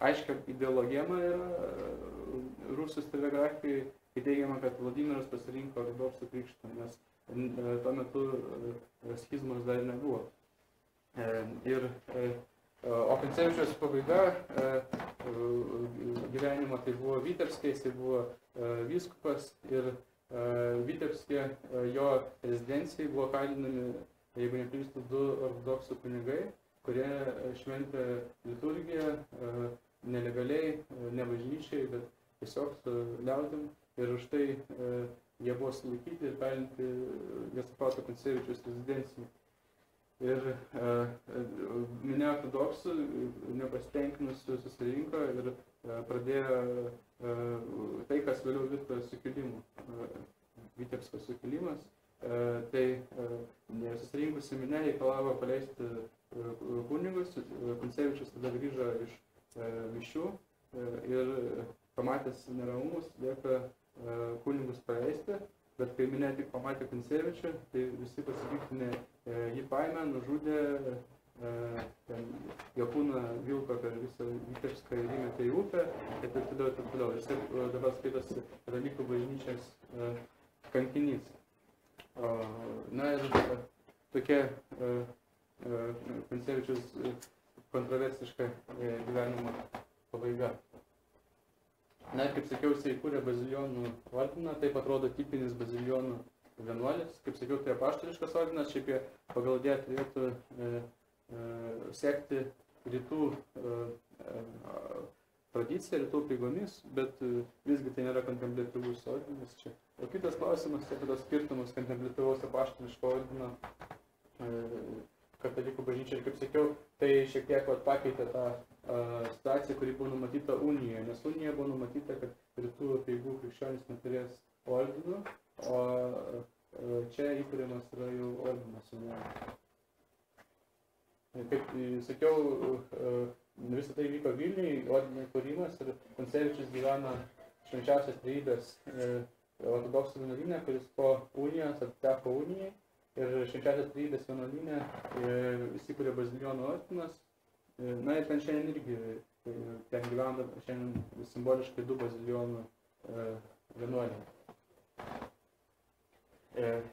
aiškia ideologema yra rusų istoriografijai, kai teigiama, kad Vladimiras pasirinko ortodoksų krikštą, nes tuo metu schizmos dar nebuvo. O Kuncevičiaus pabaiga gyvenimo tai buvo Vitebske, jisai buvo vyskupas ir Vitebske jo rezidencijai buvo kalinami, jeigu neklystu, 2 ortodoksų kunigai, kurie šventė liturgiją nelegaliai, ne bažnyčiai, bet tiesiog su liaudim ir už tai jie buvo sulaikyti ir kalinti Gestapo Kuncevičiaus rezidencijai. Ir minia ortodoksų nepasitenkinusių susirinko ir pradėjo tai, kas vėliau virto sukilimu, Vitebsko sukilimas. Tai susirinkusi minia reikalavo paleisti kunigus, Kuncevičius tada grįžo iš mišių ir pamatęs neramumus liepė kunigus paleisti. Bet kai minia tik pamatė Kuncevičių, tai visi pasipiktinę jį paėmė, nužudė, jo kūną vilko per visą Vitebską ir įmetė į upę ir taip toliau. Jis dabar skaitosi katalikų bažnyčios kankinys. Na ir tokia Kuncevičiaus kontroversiška gyvenimo pabaiga. Na ir kaip sakiau, jisai įkūrė bazilijonų ordiną, taip atrodo tipinis bazilijonų vienuolis. Kaip sakiau, tai apaštališkas ordinas, šiaip jie pagal idėją turėtų sekti rytų tradiciją, rytų apeigomis, bet visgi tai nėra kontempliatyvus ordinas čia. O kitas klausimas apie tos skirtumus kontempliatyvaus apaštališko ordino katalikų bažnyčiai. Ir kaip sakiau, tai šiek tiek pakeitė tą situaciją, kuri buvo numatyta unijoje, nes unijoje buvo numatyta, kad rytų apeigų krikščionys neturės ordinų, o čia įkūriamas yra jau ordinas unijoje. Kaip sakiau, visą tai vyko Vilniuje, ordino įkūrimas ir Kuncevičius gyvena Švenčiausios Trejybės ortodoksų vienuolyne, kuris po unijos atiteko unijai. Ir Švenčiausios Trejybės vienuolyne įsikūrė bazilijonų ordinas. Na ir ten šiandien irgi, ten gyvena šiandien simboliškai 2 bazilijonų vienuoliai.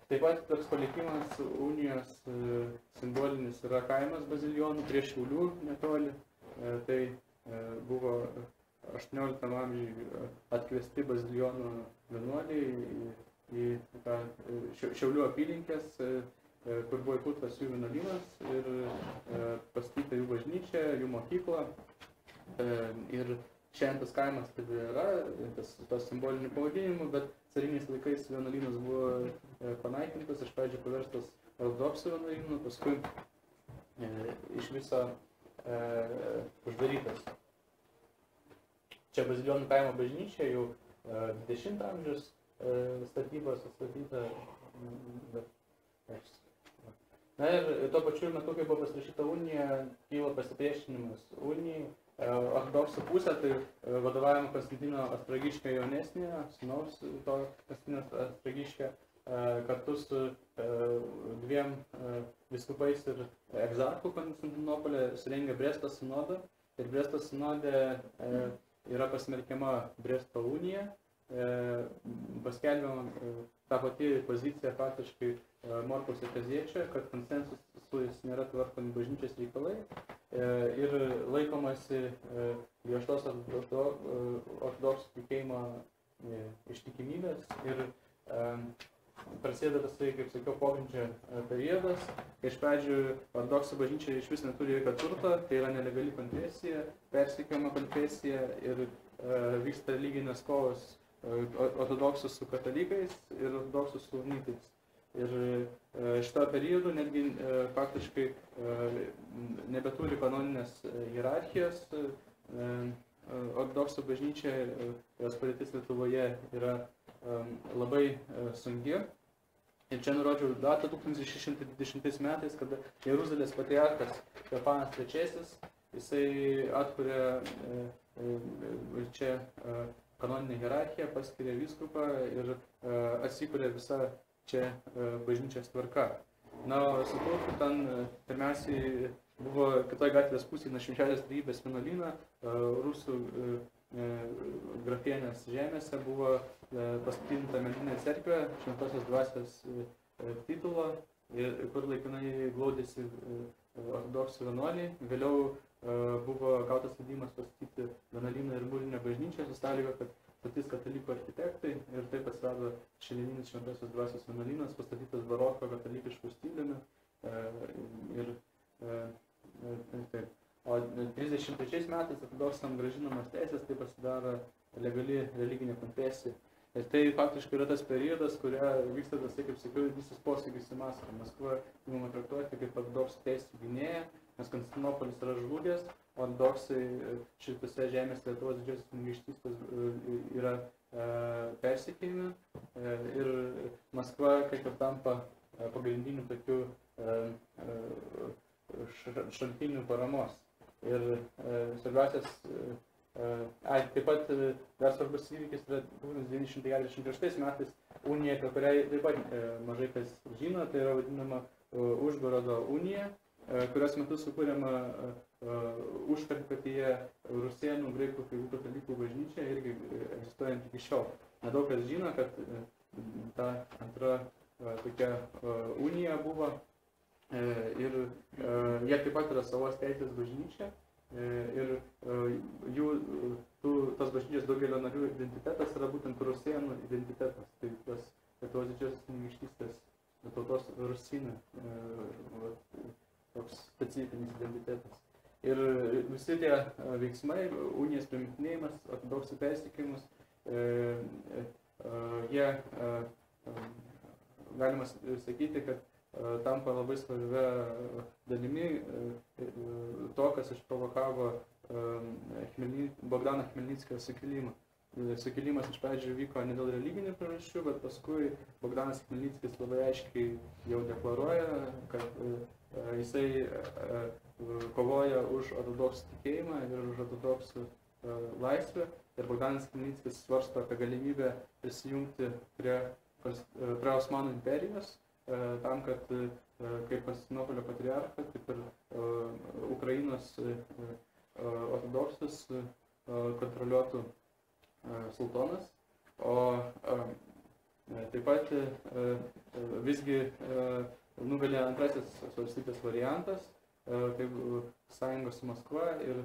Taip pat toks palikimas unijos simbolinis yra kaimas bazilijonų prie Šiaulių netoli. Tai buvo 18 amžiuje atkviesti bazilijonų vienuoliai į Šiaulių apylinkės, kur buvo įkurtas jų vienuolynas ir pastatyta jų bažnyčia, jų mokykla. Ir šiandien tas kaimas tebėra, tas simbolinių pavadinimų, bet cariniais laikais vienuolynas buvo panaikintas, iš pradžių paverstas ortodoksų vienuolynu, paskui iš viso uždarytas. Čia Bazilijonų kaimo bažnyčia jau 20 amžiaus statybos atstatyta. Na ir tuo pačiu metu, kai buvo pasirašyta unija, kylo pasipriešinimas unijai. Ortodoksų pusė, tai vadovavimo Konstantino Ostrogiškio jaunesniojo, sūnaus to Konstantino Ostrogiškio, kartu su dviem vyskupais ir egzarchu Konstantinopolė surengė Bresto sinodą. Ir Bresto sinode yra pasmerkiama Bresto unija, paskelbiama ta pati pozicija faktiškai Morkaus ir Kaziečio, kad konsensusus nėra tvarkomi bažnyčios reikalai ir laikomasi griežtos ortodoksų tikėjimo ištikimybės ir prasideda tasai, kaip sakiau, pogrindžio periodas, kai iš pradžių ortodoksų bažnyčia iš vis neturi jokio turto, tai yra nelegali konfesija, persekiojama konfesija ir vyksta religinės kovos ortodoksų su katalikais ir ortodoksų su unitais. Ir šito periodu netgi faktiškai nebeturi kanoninės hierarchijos, ortodoksų bažnyčia, jos padėtis Lietuvoje yra labai sunki. Ir čia nurodžiau datą 1620 metais, kada Jeruzalės patriarchas Johanas III, jisai atkuria čia kanoninę hierarchiją, paskiria vyskupą ir atsikuria visa čia bažnyčios tvarka. Na, su tuo, ten pirmiausiai buvo kitoj gatvės pusėje nuo Švenčiausios Trejybės vienuolyną, rusų grafienės žemėse buvo pastatyta medinė cerkvė Šventosios dvasios titulo, kur laikinai glaudėsi ortodoksų vienuoliai. Vėliau buvo gautas leidimas pastatyti vienuolyną ir mūrinę bažnyčią su sąlyga, kad statys katalikų architektai ir taip atsirado šiandieninis Šventosios dvasios vienuolynas, pastatytas baroko katalikišku stiliumi. Taip. O 33 metais ortodoksam grąžinamas teisės, tai pasidaro legali religinė konfesija. Ir tai faktiškai yra tas periodas, kuria vyksta tas, kaip sakiau, didysis posūkis į Maskvą. Maskva įmama traktuoti kaip ortodoksų teisų gynėja, nes Konstantinopolis yra žlugęs, ortodoksai šitose žemės Lietuvos didžiosios kunigaikštystės yra persekiojami ir Maskva kaip ir tampa pagrindiniu tokiu šaltiniu paramos. Ir svarbiausias, taip pat dar svarbus įvykis yra 1946 metais unija, apie kurią taip pat mažai kas žino, tai yra vadinama Užgorodo unija, kurios metu sukūrėma Užkarpatyje rusėnų, graikų, katalikų bažnyčia, irgi egzistuojant iki šiol. Nedaug kas žino, kad ta antra tokia unija buvo. Ir jie taip pat yra savos teisės bažnyčia ir tos bažnyčios daugelio narių identitetas yra būtent rusėnų identitetas, tai tas Lietuvos didžiosios kunigaikštystės tautos rusinė, toks specifinis identitetas. Ir visi tie veiksmai, unijos primiktinėjimas, ortodoksų persekiojimas, jie, galima sakyti, kad tampa labai svarbia dalimi to, kas išprovokavo Bogdano Chmelnickio sukilimą. Sukilimas iš pradžių vyko ne dėl religinių priežasčių, bet paskui Bogdanas Chmelnickis labai aiškiai jau deklaruoja, kad jisai kovoja už ortodoksų tikėjimą ir už ortodoksų laisvę. Ir Bogdanas Chmelnickis svarsto apie galimybę prisijungti prie Osmanų imperijos, tam, kad kaip Konstantinopolio patriarchas, kaip ir Ukrainos ortodoksus kontroliuotų sultonas. O taip pat visgi nugalė antrasis valstybės variantas, kaip sąjungos su Maskva ir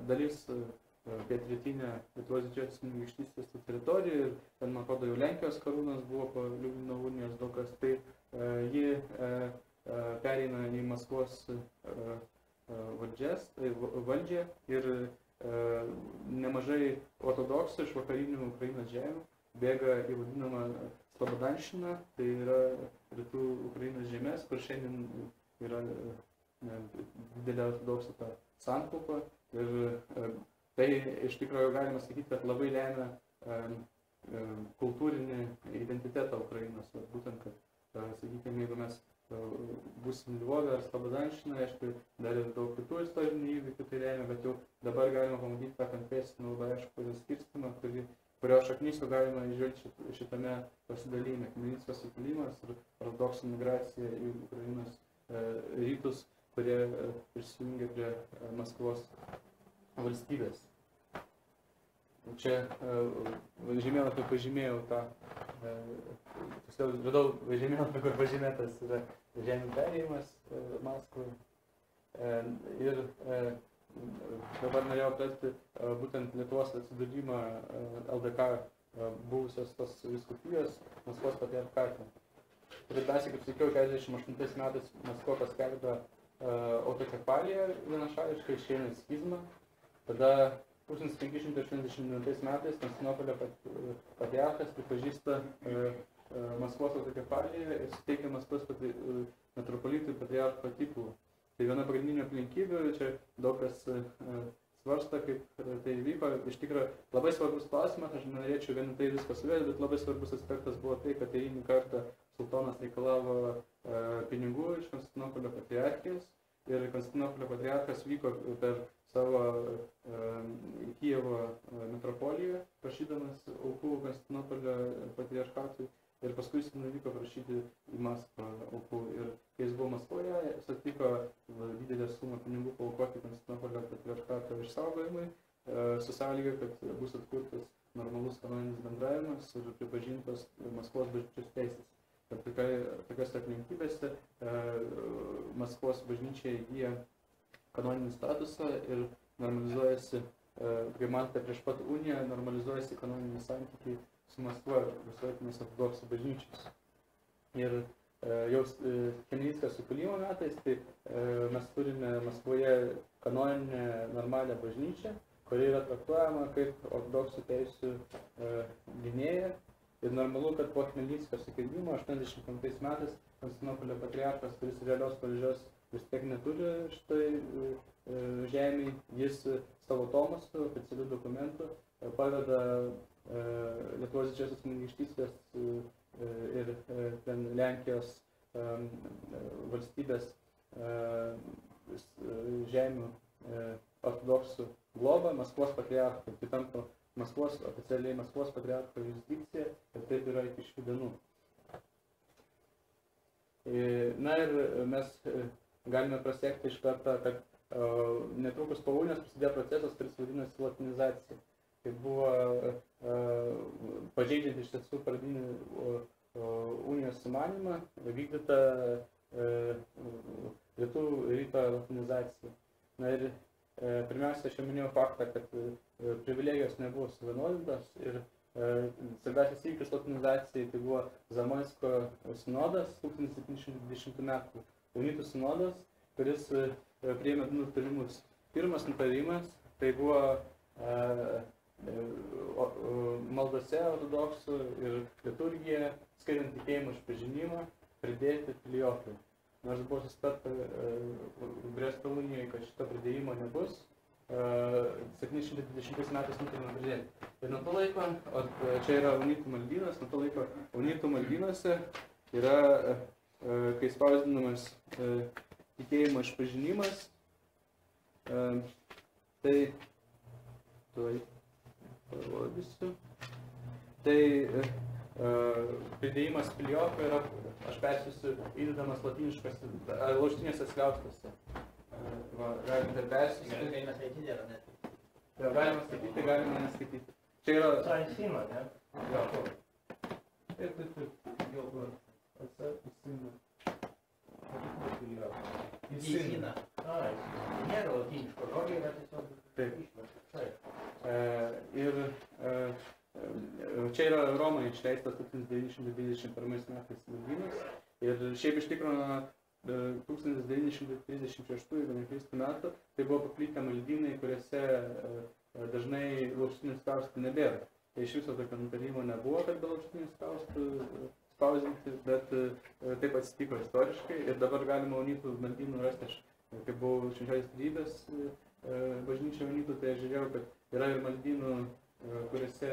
dalis pietrytinė Lietuvos didžiosios kunigaikštystės teritorija ir ten, man atrodo, jau Lenkijos karūnos buvo po Liublino unijos daug kas, tai ji pereina į Maskvos valdžią ir nemažai ortodoksų iš vakarinių Ukrainos žemių bėga į vadinamą Slobodanščiną, tai yra rytų Ukrainos žemės, kur šiandien yra didelė ortodoksų ta sankaupa. Ir tai iš tikrųjų galima sakyti, kad labai lemia kultūrinį identitetą Ukrainos. Būtent, kad, sakykime, jeigu mes būsim Lvove ar Slobodanščinoje, aišku, dar ir daug kitų istorinių įvykių tai lemia, bet jau dabar galima pamatyti tą konfesinį labai aišku pasiskirstimą, kuri kurio šaknis jau galima įžvelgti šitame pasidalyme. Khmelnytskio sukilimas ir ortodoksų migracija į Ukrainos rytus, kurie prisijungė prie Maskvos valstybės. Čia žemėlapį pažymėjau tą, tiksliau radau žemėlapį, kur pažymėtas yra žemių perėjimas Maskvai. Ir dabar norėjau aptarti būtent Lietuvos atsidūrimą LDK buvusios tos vyskupijos Maskvos patriarchate. Pirmiausia, kaip sakiau, 48 metais Maskva paskelbė autokefaliją vienašališkai, išeina į schizmą. Tada 1589 metais Konstantinopolio patriarchas pripažįsta Maskvos autokefaliją ir suteikia Maskvos metropolitui patriarcho titulą. Tai viena pagrindinių aplinkybių, čia daug kas svarsto, kaip tai įvyko. Iš tikrųjų, labai svarbus klausimas, aš norėčiau vien tai viską suvesti, bet labai svarbus aspektas buvo tai, kad eilinį kartą sultonas reikalavo pinigų iš Konstantinopolio patriarchijos ir Konstantinopolio patriarchas vyko per savo Kijevo metropoliją, prašydamas aukų Konstantinopolio patriarchatui ir paskui jis nuvyko prašyti į Maskvą aukų. Ir kai jis buvo Maskvoje, sutiko didelę sumą pinigų paaukoti Konstantinopolio patriarchato išsaugojimui, su sąlyga, kad bus atkurtas normalus kanoninis bendravimas ir pripažintos Maskvos bažnyčios teisės. Kad tokiose aplinkybėse Maskvos bažnyčia įgyja kanoninį statusą ir normalizuojasi, kaip matote, prieš pat uniją normalizuojasi kanoniniai santykiai su Maskva visuotinės ortodoksų bažnyčios. Ir jau Khmelnytskio sukilimo metais, tai mes turime Maskvoje kanoninę normalią bažnyčią, kuri yra traktuojama kaip ortodoksų teisių gynėja. Ir normalu, kad po Khmelnytskio sukilimo 85 metais Konstantinopolio patriarchas, kuris realios valdžios vis tiek neturi šitai žemėj, jis savo tomusu, oficialių dokumentų paveda Lietuvos didžiosios kunigaikštystės ir Lenkijos valstybės žemių ortodoksų globą Maskvos patriarchui. Tai tampa oficialiai Maskvos patriarcho jurisdikcija ir taip yra iki šių dienų. Na ir mes galime pasiekti iš karto, kad netrukus po unijos prasidėjo procesas, kuris vadinasi latinizacija. Tai buvo pažeidžiant iš tiesų pradinį unijos sumanymą, vykdyta rytų latinizacija. Na ir pirmiausia, aš jau minėjau faktą, kad privilegijos nebuvo suvienodintos ir svarbiausias įvykis latinizacijai tai buvo Zamoisko sinodas 1720 metų. Unitų sinodas, kuris priėmė du nutarimus. Pirmas nutarimas tai buvo maldose ortodoksų ir liturgiją, skaitant tikėjimo išpažinimą, pridėti filioklį. Nors buvo susitarta Bresto unijoje, kad šito pridėjimo nebus, 720 metais nutarėme pridėti. Ir nuo to laiko, čia yra unitų maldynas, nuo to laiko unitų maldynuose yra, kai spausdinamas tikėjimo išpažinimas, tai tuoj parodysiu. Tai pridėjimas filioklio yra, aš persiųsiu, įdedamas latiniškas laužtinėse skliaustuose. Galite persiųsti. Galima skaityti ar ne? Galima skaityti, galima neskaityti. Čia yra... Saisina, ne? Jo. Taip. Jo, Įsina. Įsina. Nėra latiniško žodžio, yra tiesiog... Taip. Ir čia yra Romoje išleistas 1921 metais maldynas. Ir šiaip iš tikrųjų 1936 metų tai buvo paplitę maldynai, kuriuose dažnai laužtinių spaustų nebėra. Tai iš viso tokio nutarimo nebuvo, kad be laužtinių spaustų spausdinti, bet taip atsitiko istoriškai ir dabar galima unitų maldynų rasti. Aš, kai buvau Švenčiausios Trejybės bažnyčia unitų, tai aš žiūrėjau, kad yra ir maldynų, kuriuose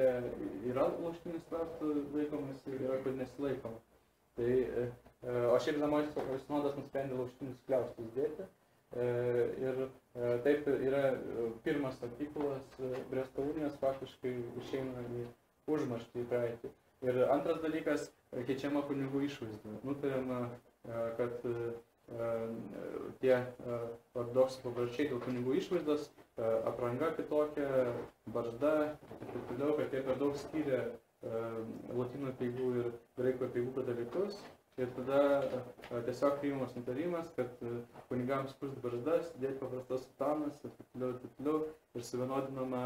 yra laužtinių spaustų laikomas ir yra, kur nesilaikoma. Tai, o šiaip Zamoisko sinodas nusprendė laužtinius skliaustus dėti. Ir taip yra pirmas artikulas Bresto unijos faktiškai išeina į užmarštį į praeitį. Ir antras dalykas, keičiama kunigų išvaizda. Nutariama, kad tie ortodoksų papročiai dėl kunigų išvaizdos, apranga kitokia, barzda ir taip toliau, kad jie per daug skyrė lotynų apeigų ir graikų apeigų katalikus. Ir tada tiesiog priimamas nutarimas, kad kunigams skust barzdas, dėti paprastas sutanas ir taip toliau, ir suvienodinama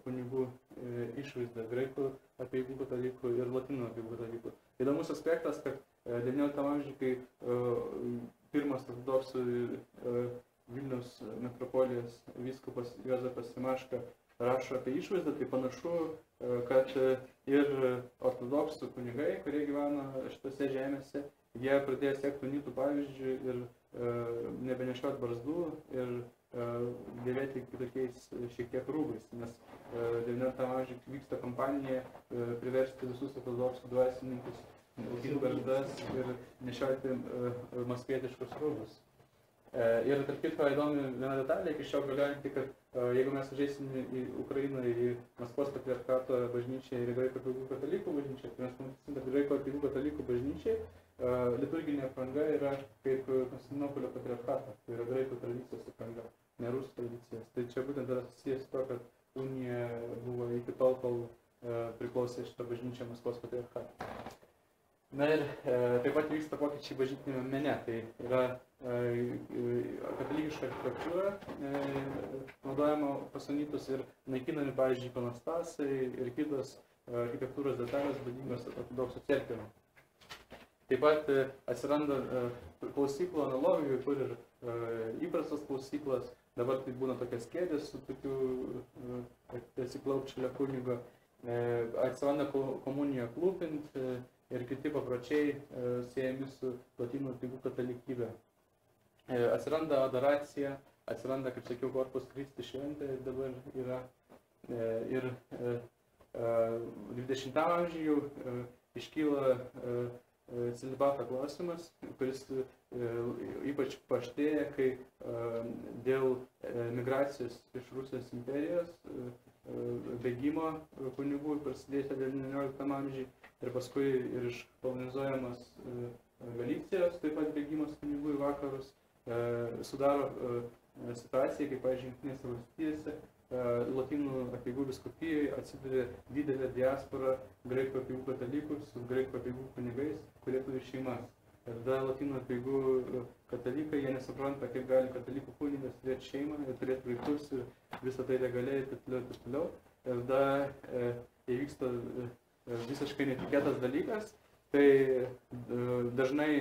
kunigų išvaizda graikų apeigų katalikų ir lotynų apeigų katalikų. Įdomus aspektas, kad XIX amžiuje, kai pirmas ortodoksų Vilniaus metropolijos vyskupas Juozapas Simaška rašo apie išvaizdą, tai panašu, kad ir ortodoksų kunigai, kurie gyvena šitose žemėse, jie pradėjo sekti unitų pavyzdžių ir nebenešiot barzdų ir dėvėti kitokiais šiek tiek rūbais, nes XIX amžiuje vyksta kampanija priversti visus ortodoksų dvasininkus laikyti barzdas ir nešioti maskvietiškus rūbus. Ir tarp kitko įdomi viena detalė, iki šiol galiojanti, kad jeigu mes užeisim į Ukrainą, į Maskvos patriarchato bažnyčią ir į graikų apeigų katalikų bažnyčią, tai mes pamatysim, kad graikų apeigų katalikų bažnyčiai liturginė apranga yra kaip Konstantinopolio patriarchato, tai yra graikų tradicijos apranga, ne rusų tradicijos. Tai čia būtent yra susijęs su to, kad unija buvo iki tol, kol priklausė šitą bažnyčią Maskvos patriarchatą. Na ir taip pat vyksta pokyčiai bažnytiniame mene, tai yra katalikiška architektūra naudojama pasonytus ir naikinami, pavyzdžiui, ikonastasai ir kitos architektūros detalės būdingos ortodoksų cerkvėm. Taip pat atsiranda klausyklų analogijų, kur ir įprastas klausyklas, dabar tai būna tokias kėdės su tokiu atsiklaupčia kunigo, atsiranda komuniją klūpint ir kiti papročiai siejami su lotynų apeigų katalikybė. Atsiranda adoracija, atsiranda, kaip sakiau, Corpus Christi šventė dabar yra. Ir 20 amžiuje iškyla celibato klausimas, kuris ypač paaštrėja, kai dėl migracijos iš Rusijos imperijos bėgimo kunigų prasidėjusio 19 amžiuje ir paskui ir iš kolonizuojamas Galicijos, taip pat bėgimas kunigų į vakarus, sudaro situaciją, kaip, pavyzdžiui, Jungtinėse valstijose, lotynų apeigų vyskupijoje atsiduria didelė diaspora graikų apeigų katalikų su graikų apeigų kunigais, kurie turi šeimas. Ir tada lotynų apeigų katalikai, jie nesupranta, kaip gali katalikų kunigas turėti šeimą ir turėti vaikus ir visą tai legaliai ir taip toliau. Ir tada įvyksta visiškai netikėtas dalykas, tai dažnai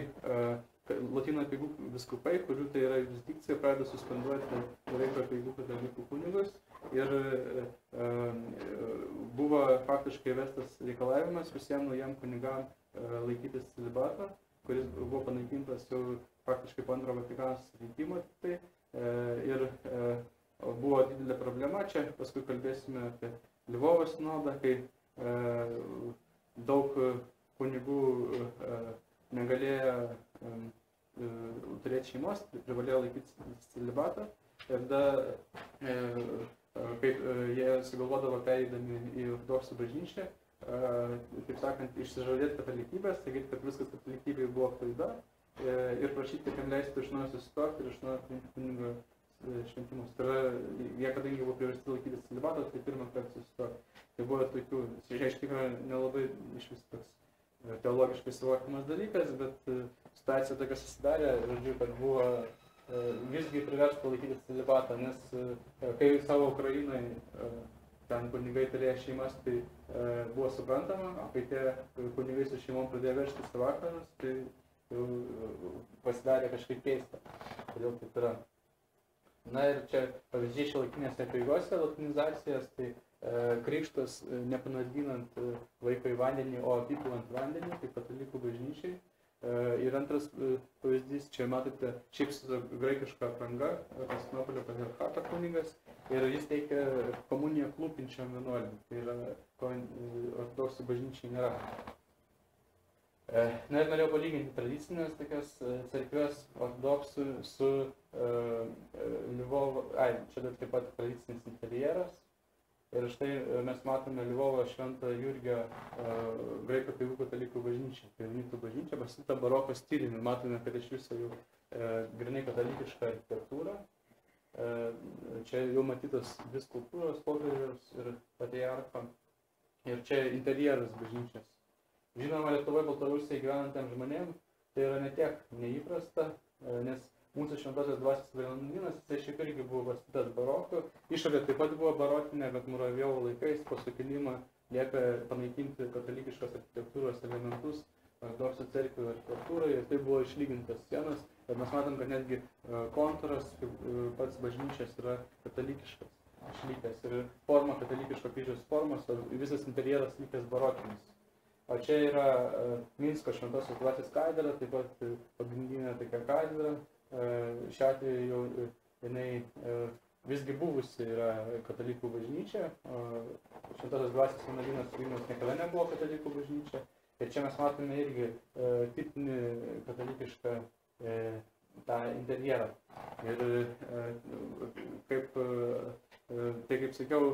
lotynų apeigų vyskupai, kurių tai yra jurisdikcija, pradeda suspenduoti graikų apeigų katalikų kunigus ir buvo faktiškai vestas reikalavimas visiems naujam kunigam laikytis celibato, kuris buvo panaikintas jau faktiškai po Antro Vatikano susirinkimo. Ir buvo didelė problema čia, paskui kalbėsime apie Lvovo sinodą, kai daug kunigų negalėjo turėti šeimos, privalėjo laikyti celibatą. Ir tada, kaip jie sugalvodavo pereidami į ortodoksų bažnyčią, taip sakant, išsižadėti katalikybės, sakyti, kad viskas katalikybėje buvo klaida ir prašyti, kad jam leistų iš naujo susituokti ir iš naujo priimti kunigo šventimus. Tai yra, jie kadangi buvo priversti laikytis celibato, tai pirmą kartą susituokti. Tai buvo tokių, iš tikrųjų nelabai iš vis toks teologiškai suvokiamas dalykas, bet situacija tokia susidarė, žodžiu, kad buvo visgi priversta laikytis celibatą, nes kai savo Ukrainai ten kunigai turėjo šeimas, tai buvo suprantama, o kai tie kunigai su šeimom pradėjo vežtis į vakarus, tai jau pasidarė kažkaip keista, kodėl taip yra. Na ir čia pavyzdžiai šiuolaikinėse apeigose lotinizacijos, tai krikštas nepanardinant vaiko į vandenį, o apipilant vandenį, tai katalikų bažnyčiai. Ir antras pavyzdys, čia matote šiaip su graikiška apranga, Konstantinopolio patriarchato kunigas, ir jis teikia komuniją klūpinčiam vienuoliam, tai yra, ko ortodoksų bažnyčiai nėra. Na ir norėjau palyginti tradicinės tokias cerkves ortodoksų su Lvovo, čia taip pat tradicinis interjeras, Ir štai mes matome Lvovo Švento Jurgio graikų apeigų katalikų bažnyčią, tai unitų bažnyčia, pastatyta baroko stiliumi. Matome, kad iš viso jau grynai katalikiška architektūra. Čia jau matytas dvi skulptūros, popiežiaus ir patriarcho. Ir čia interjeras bažnyčios. Žinoma, Lietuvoje, Baltarusijoje gyvenantiems žmonėms tai yra ne tiek neįprasta, nes mūsų Šventosios Dvasios vienuolynas, jisai šiaip irgi buvo pastatytas baroko. Išorė taip pat buvo barokinė, bet Muravjovo laikais po sukilimą liepė panaikinti katalikiškos architektūros elementus, ortodoksų cerkvių architektūrai, ir tai buvo išlygintas sienos. Ir mes matom, kad netgi kontūras pats bažnyčios yra katalikiškas, išlikęs. Ir forma katalikiško kryžiaus formos, o visas interjeras likęs barokinis. O čia yra Minsko Šventosios Dvasios katedra, taip pat pagrindinė tokia katedra. Šiuo atveju jau jinai visgi buvusi yra katalikų bažnyčia. Šventosios Dvasios vienuolynas Vilniaus niekada nebuvo katalikų bažnyčia. Ir čia mes matome irgi tipinį katalikišką tą interjerą. Ir kaip sakiau,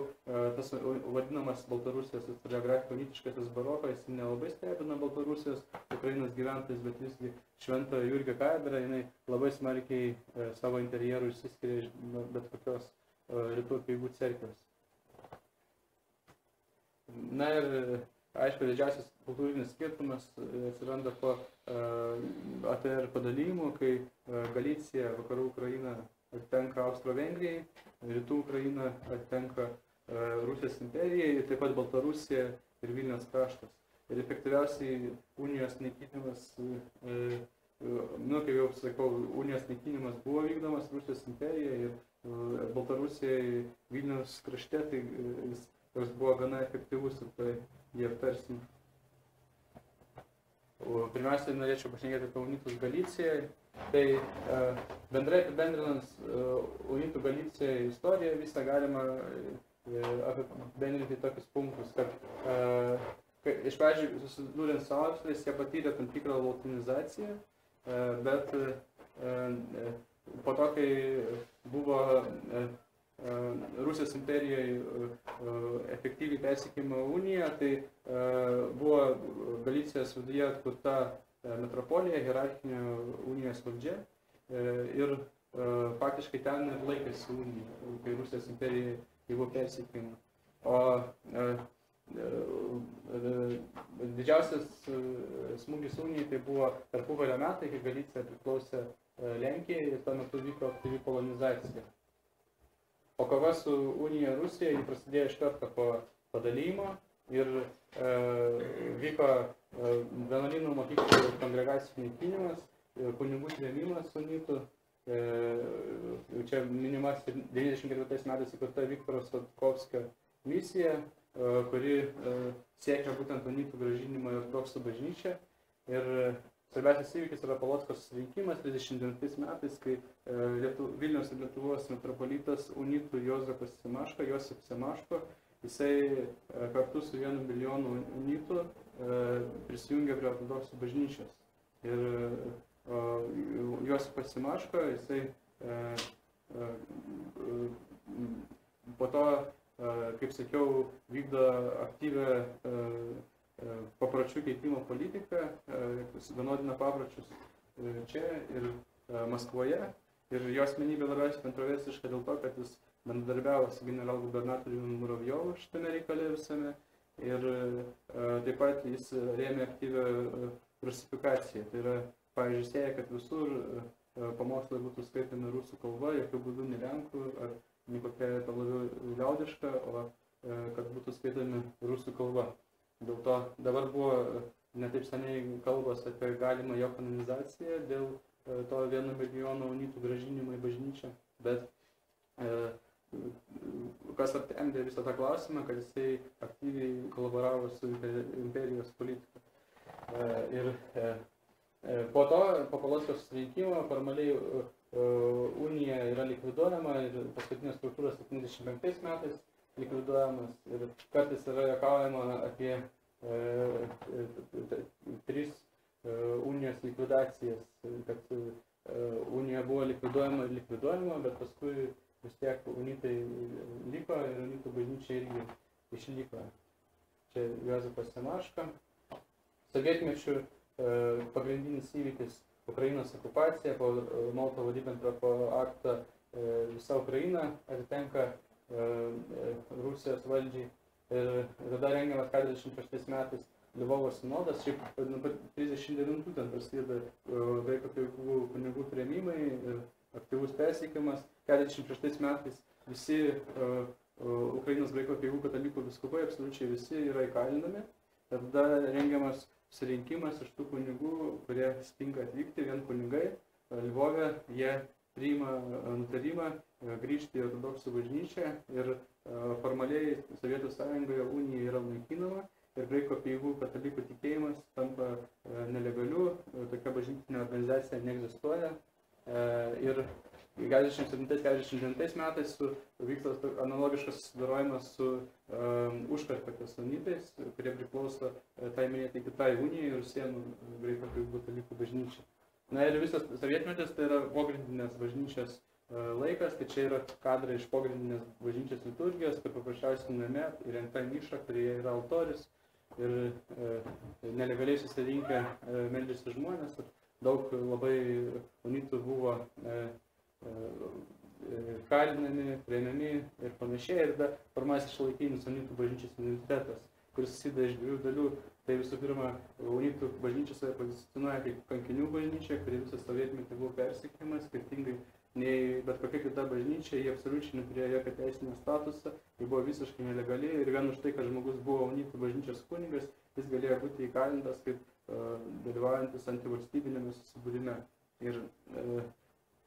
tas vadinamas Baltarusijos istoriografiko-nitiškasis barokas nelabai stebina Baltarusijos, Ukrainos gyventojus, bet visgi Šventojo Jurgio katedra, jinai labai smarkiai savo interjerų išsiskiria iš bet kokios rytų apeigų cerkvės. Na ir aišku, didžiausias kultūrinis skirtumas atsiranda po ATR padalijimų, kai Galicija, vakarų Ukraina atitenka Austro-Vengrijai, rytų Ukraina atitenka Rusijos imperijai, taip pat Baltarusija ir Vilniaus kraštas. Ir efektyviausiai unijos naikinimas, kaip jau sakau, unijos naikinimas buvo vykdomas Rusijos imperijai ir Baltarusijai Vilniaus krašte, tai jis buvo gana efektyvus ir tai jie aptarsim. Pirmiausia, norėčiau pašnekėti apie unitus Galicijoje. Tai bendrai apibendrinant unitų Galicijoje istoriją visą galima apibendrinti tokius punktus, kad iš pradžių susidūrint su Austrais, jie patyrė tam tikrą lautinizaciją, bet po to, kai buvo Rusijos imperijoje efektyviai persikėjimo unija, tai buvo Galicijos viduje atkurta metropolija, hierarchinė unijos valdžia ir faktiškai ten ir laikėsi unija, kai Rusijos imperija buvo persikėjama. O didžiausias smūgis unijai tai buvo tarpukario metai, kai Galicija priklausė Lenkijai ir tuo metu vyko aktyvi polonizacija. O kova su unija Rusija prasidėjo iš karto po padalijimo ir vyko vienuolynų mokyklų kongregacijų naikinimas, kunigų trėmimas unitų. Čia minimas 94 metais įkurta Viktoro Svatkovskio misija, kuri siekia būtent unitų grąžinimo į ortodoksų bažnyčią. Ir svarbiausias įvykis yra Polotskos susirinkimas 39 metais, kai Vilniaus ir Lietuvos metropolitas unitų Josifas Semaško, jisai kartu su 1 milijonu unitų prisijungė prie ortodoksų bažnyčios. Ir Josifas Semaško, jisai po to, kaip sakiau, vykdo aktyvę papročių keitimo politiką, suvienodina papročius čia ir Maskvoje. Ir jo asmenybė labiausiai kontroversiška dėl to, kad jis bendradarbiavo su generalgubernatoriumi Muravjovu šitame reikale visame. Ir taip pat jis rėmė aktyvę rusifikaciją. Tai yra, pavyzdžiui, sieja, kad visur pamokslai būtų skaitomi rusų kalba, jokių būdų ne lenkų ar ne kokia labiau liaudiška, o kad būtų skaitomi rusų kalba. Dėl to dabar buvo netaip seniai kalbos apie galimą jo kanonizaciją dėl to 1 milijono unitų grąžinimo į bažnyčią, bet kas aptemdė visą tą klausimą, kad jisai aktyviai kolaboravo su imperijos politika. Ir po to, po Polotskos susirinkimo, formaliai unija yra likviduojama ir paskutinės struktūros 75 metais likviduojamas ir kartais yra juokaujama apie 3 unijos likvidacijas, kad unija buvo likviduojama ir likviduojama, bet paskui vis tiek unitai liko ir unitų bažnyčia irgi išliko. Čia Juozapas Semaška. Sovietmečių pagrindinis įvykis Ukrainos okupacija, po Molotovo-Ribentropo akto visa Ukraina atitenka Rusijos valdžiai. Ir tada rengiamas 46 metais Lvovo sinodas, šiaip nuo 39 ten prasideda graikų apeigų kunigų trėmimai ir aktyvus persiekimas. 46 metais visi Ukrainos graikų apeigų katalikų vyskupai, absoliučiai visi yra įkalinami. Tada rengiamas susirinkimas iš tų kunigų, kurie sutinka atvykti, vien kunigai Lvove, jie priima nutarimą grįžti į ortodoksų bažnyčią ir formaliai Sovietų Sąjungoje unija yra naikinama ir graikų apeigų katalikų tikėjimas tampa nelegaliu, tokia bažnytinė organizacija neegzistuoja. Ir 47-49 metais vyksta analogiškas susidorojimas su Užkarpatės unitais, kurie priklauso tai minėtai kitai unijai, Rusėnų graikų apeigų katalikų bažnyčiai. Na ir visas sovietmetis tai yra pogrindinės bažnyčios laikas, tai čia yra kadrai iš pogrindinės bažnyčios liturgijos, kur paprasčiausiai name įrengta niša, kurioje yra altorius ir nelegaliai susirinkę meldžiasi žmonės. Daug labai unitų buvo kalinami, prieinami ir panašiai. Ir formuojasi šiuolaikinis unitų bažnyčios identitetas, kuris susideda iš dviejų dalių. Tai visų pirma, unitų bažnyčia save pozicionuoja kaip kankinių bažnyčia, kuri visą sovietmetį buvo persekiojimas, skirtingai nei bet kokia kita bažnyčia, jie absoliučiai neturėjo jokio teisinio statuso, jie buvo visiškai nelegali ir vien už tai, kad žmogus buvo unitų bažnyčios kunigas, jis galėjo būti įkalintas kaip dalyvaujantis antivalstybinėme susibūrime. Ir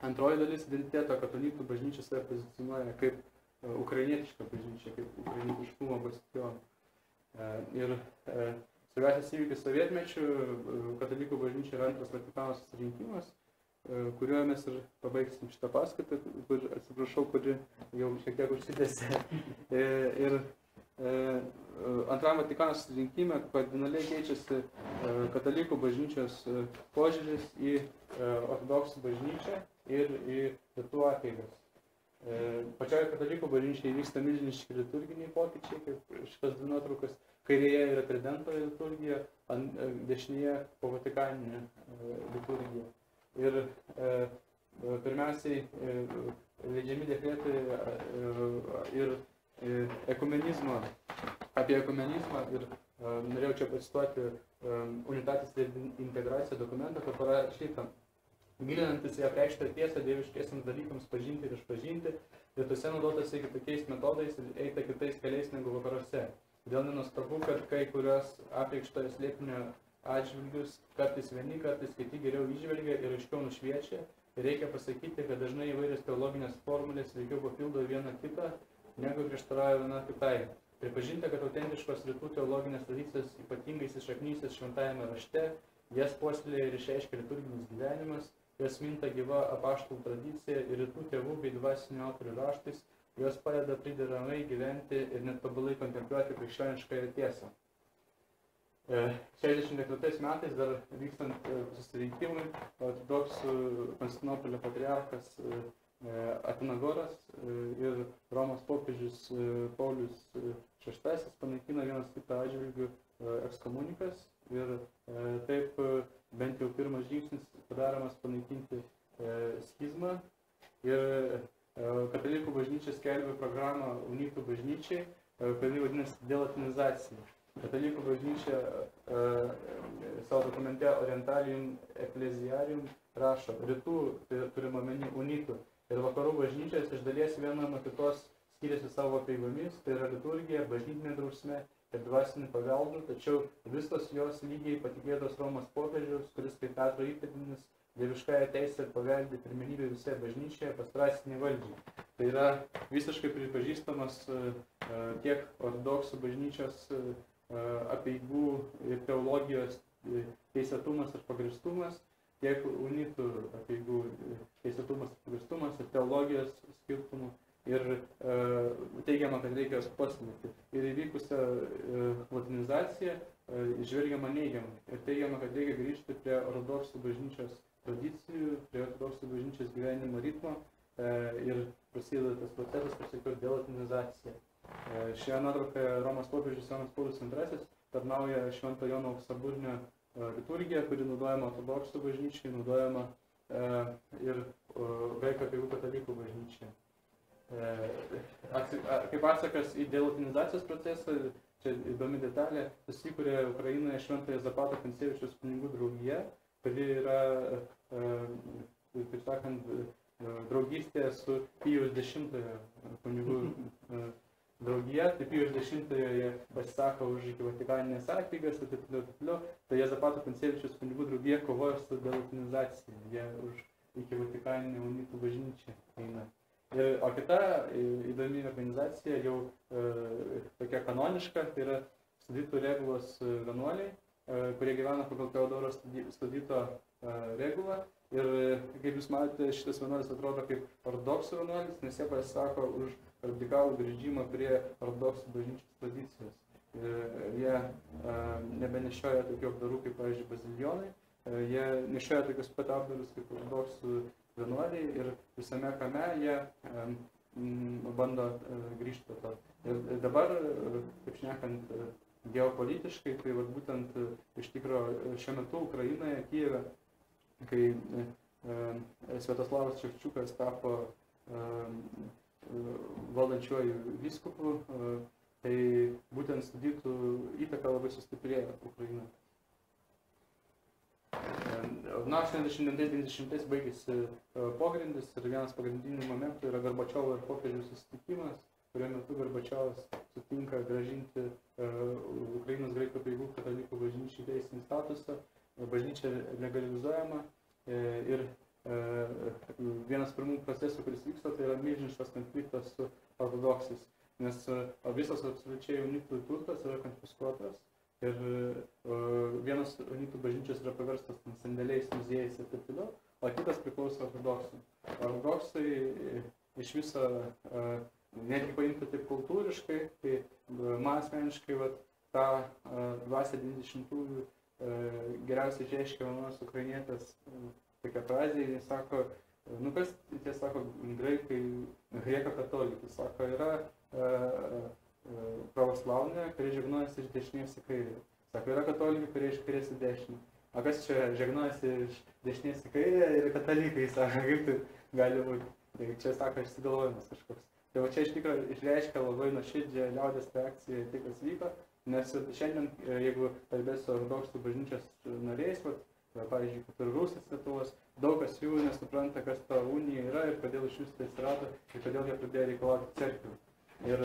antroji dalis identiteto, kad unitų bažnyčia save pozicionuoja kaip ukrainietiška bažnyčia, kaip ukrainietiškumo bastionas. Ir svarbiausias įvykis sovietmečių, katalikų bažnyčia yra antras Vatikano susirinkimas, kuriuo mes ir pabaigsim šitą paskaitą, kur, atsiprašau, kuri jau šiek tiek užsitęsė. Ir antram Vatikano susirinkime kardinaliai keičiasi katalikų bažnyčios požiūris į ortodoksų bažnyčią ir į rytų apeigas. Pačioje katalikų bažnyčiai vyksta milžiniški liturginiai pokyčiai, kaip šitas dvi nuotraukas. Kairėje yra tridento liturgija, dešinėje po vatikaninė liturgija. Ir pirmiausiai leidžiami dekretai ir ekumenizmą, apie ekumenizmą ir norėjau čia pacituoti Unitatis ir integracija dokumentą, kur parašyta: gilinantis į apreikštą tiesą dieviškiesiams dalykams pažinti ir išpažinti, rytuose naudotasi kitokiais metodais ir eita kitais keliais negu vakaruose. Todėl nenuostabu, kad kai kurios apreikštojo slėpinio atžvilgius kartais vieni, kartais kiti geriau įžvelgia ir aiškiau nušviečia. Ir reikia pasakyti, kad dažnai įvairios teologinės formulės veikiau papildo vieną kitą, negu prieštarauja viena kitai. Pripažinta, kad autentiškos rytų teologinės tradicijos ypatingai įsišaknyjusios šventajame rašte, jas puoselėja ir išreiškia liturginis gyvenimas, jos minta gyva apaštalų tradicija ir rytų tėvų bei dvasinių autorių raštais, jos padeda prideramai gyventi ir net tobulai kontempliuoti krikščioniškąją tiesą. 64 metais dar vykstant susirinkimui, ortodoksų Konstantinopolio patriarchas Atinagoras ir Romos popiežius Paulius VI panaikino vienas kitą atžvilgių ekskomunikas ir taip bent jau pirmas žingsnis padaromas panaikinti schizmą. Ir katalikų bažnyčia skelbia programą unitų bažnyčiai, kuri vadinasi delatinizacija. Katalikų bažnyčia savo dokumente Orientalium Ecclesiarium rašo: rytų, tai turime omeny unitų, ir vakarų bažnyčios iš dalies viena nuo kitos skiriasi savo apeigomis, tai yra liturgija, bažnytinė drausmė ir dvasinį paveldą, tačiau visos jos lygiai patikėtos Romos popiežiaus, kuris kaip Petro įpėdinis dieviškąją teisę ir paveldį pirmenybę visai bažnyčioje pastarąjį valdžiai. Tai yra visiškai pripažįstamas tiek ortodoksų bažnyčios apeigų ir teologijos teisėtumas ir pagrįstumas, tiek unitų apeigų teisėtumas ir pagrįstumas ir teologijos skirtumų. Ir teigiama, kad reikia jos puoselėti. Ir įvykusią latinizaciją žvelgiama neigiamai. Ir teigiama, kad reikia grįžti prie ortodoksų bažnyčios tradicijų, prie ortodoksų bažnyčios gyvenimo ritmo ir prasideda tas procesas, kaip sakiau, delatinizacija. Šioje nuotraukoje Romos popiežius Jonas Paulius II tarnauja Švento Jono auksaburnio liturgija, kuri naudojama ortodoksų bažnyčiai, naudojama ir graikų apeigų katalikų bažnyčiai. Kaip atsakas į delatinizacijos procesą, čia įdomi detalė, susikūrė Ukrainoje Šventojo Zapato Pancevičiaus kunigų draugija, kuri yra, taip sakant, draugystė su Pijaus X kunigų draugija, tai Pijaus X jie pasisako už iki Vatikaninės apeigas ir taip toliau. Tai Zapato Pancevičiaus kunigų draugija kovoja su delatinizacija, jie už iki Vatikaninę unitų bažnyčią eina. O kita įdomi organizacija jau tokia kanoniška, tai yra Studitų Regulos vienuoliai, kurie gyvena pagal Teodoro Studito regulą. Ir kaip jūs matote, šitas vienuolis atrodo kaip ortodoksų vienuolis, nes jie pasisako už radikalų grįžimą prie ortodoksų bažnyčios tradicijos. Jie nebenešioja tokių apdarų kaip, pavyzdžiui, bazilijonai, jie nešioja tokius pat apdarus kaip ortodoksų vienuoliai ir visame kame jie bando grįžti prie to. Ir dabar, kaip šnekant geopolitiškai, tai vat būtent iš tikro šiuo metu Ukrainoje, Kijeve, kai Sviatoslavas Ševčiukas tapo valdančiuoju vyskupu, tai būtent Studitų įtaka labai sustiprėjo Ukrainoje. 1990 baigėsi pogrindis ir vienas pagrindinių momentų yra Gorbačiovo ir popiežiaus susitikimas, kurio metu Gorbačiovas sutinka grąžinti Ukrainos graikų apeigų katalikų bažnyčiai teisinį statusą, bažnyčia legalizuojama ir vienas pirmųjų procesų, kuris vyksta, tai yra milžiniškas konfliktas su ortodoksais, nes visas absoliučiai unitų turtas yra konfiskuotas ir vienas unitų bažnyčios yra paverstas sandėliais, muziejais ir taip toliau, o kitas priklauso ortodoksui. Ortodoksai iš viso, netgi paimti taip kultūriškai, tai man asmeniškai tą dvasią 90-ųjų geriausiai išreiškia vienos ukrainietės tokia frazė, jis sako, kas tie sako, graikai, greko katolikai, sako, yra pravoslavnė, kurie žegnojasi iš dešinės į kairę. Sako, yra katolikai, kurie iš kairės į dešinę. O kas čia žegnojasi iš dešinės į kairę ir katalikai, sako, kaip tai gali būti. Tai čia, sako, išsigalvojimas kažkoks. Tai va čia iš tikrųjų išreiškia labai nuoširdžią liaudės reakciją tai, kas vyko. Nes šiandien, jeigu kalbėsiu ortodoksų bažnyčios nariais, pavyzdžiui, kaip ir Rusas Lietuvos, daug kas jų nesupranta, kas ta unija yra ir kodėl iš vis tai atsirado ir kodėl jie pradėjo reikalauti cerkvių. Ir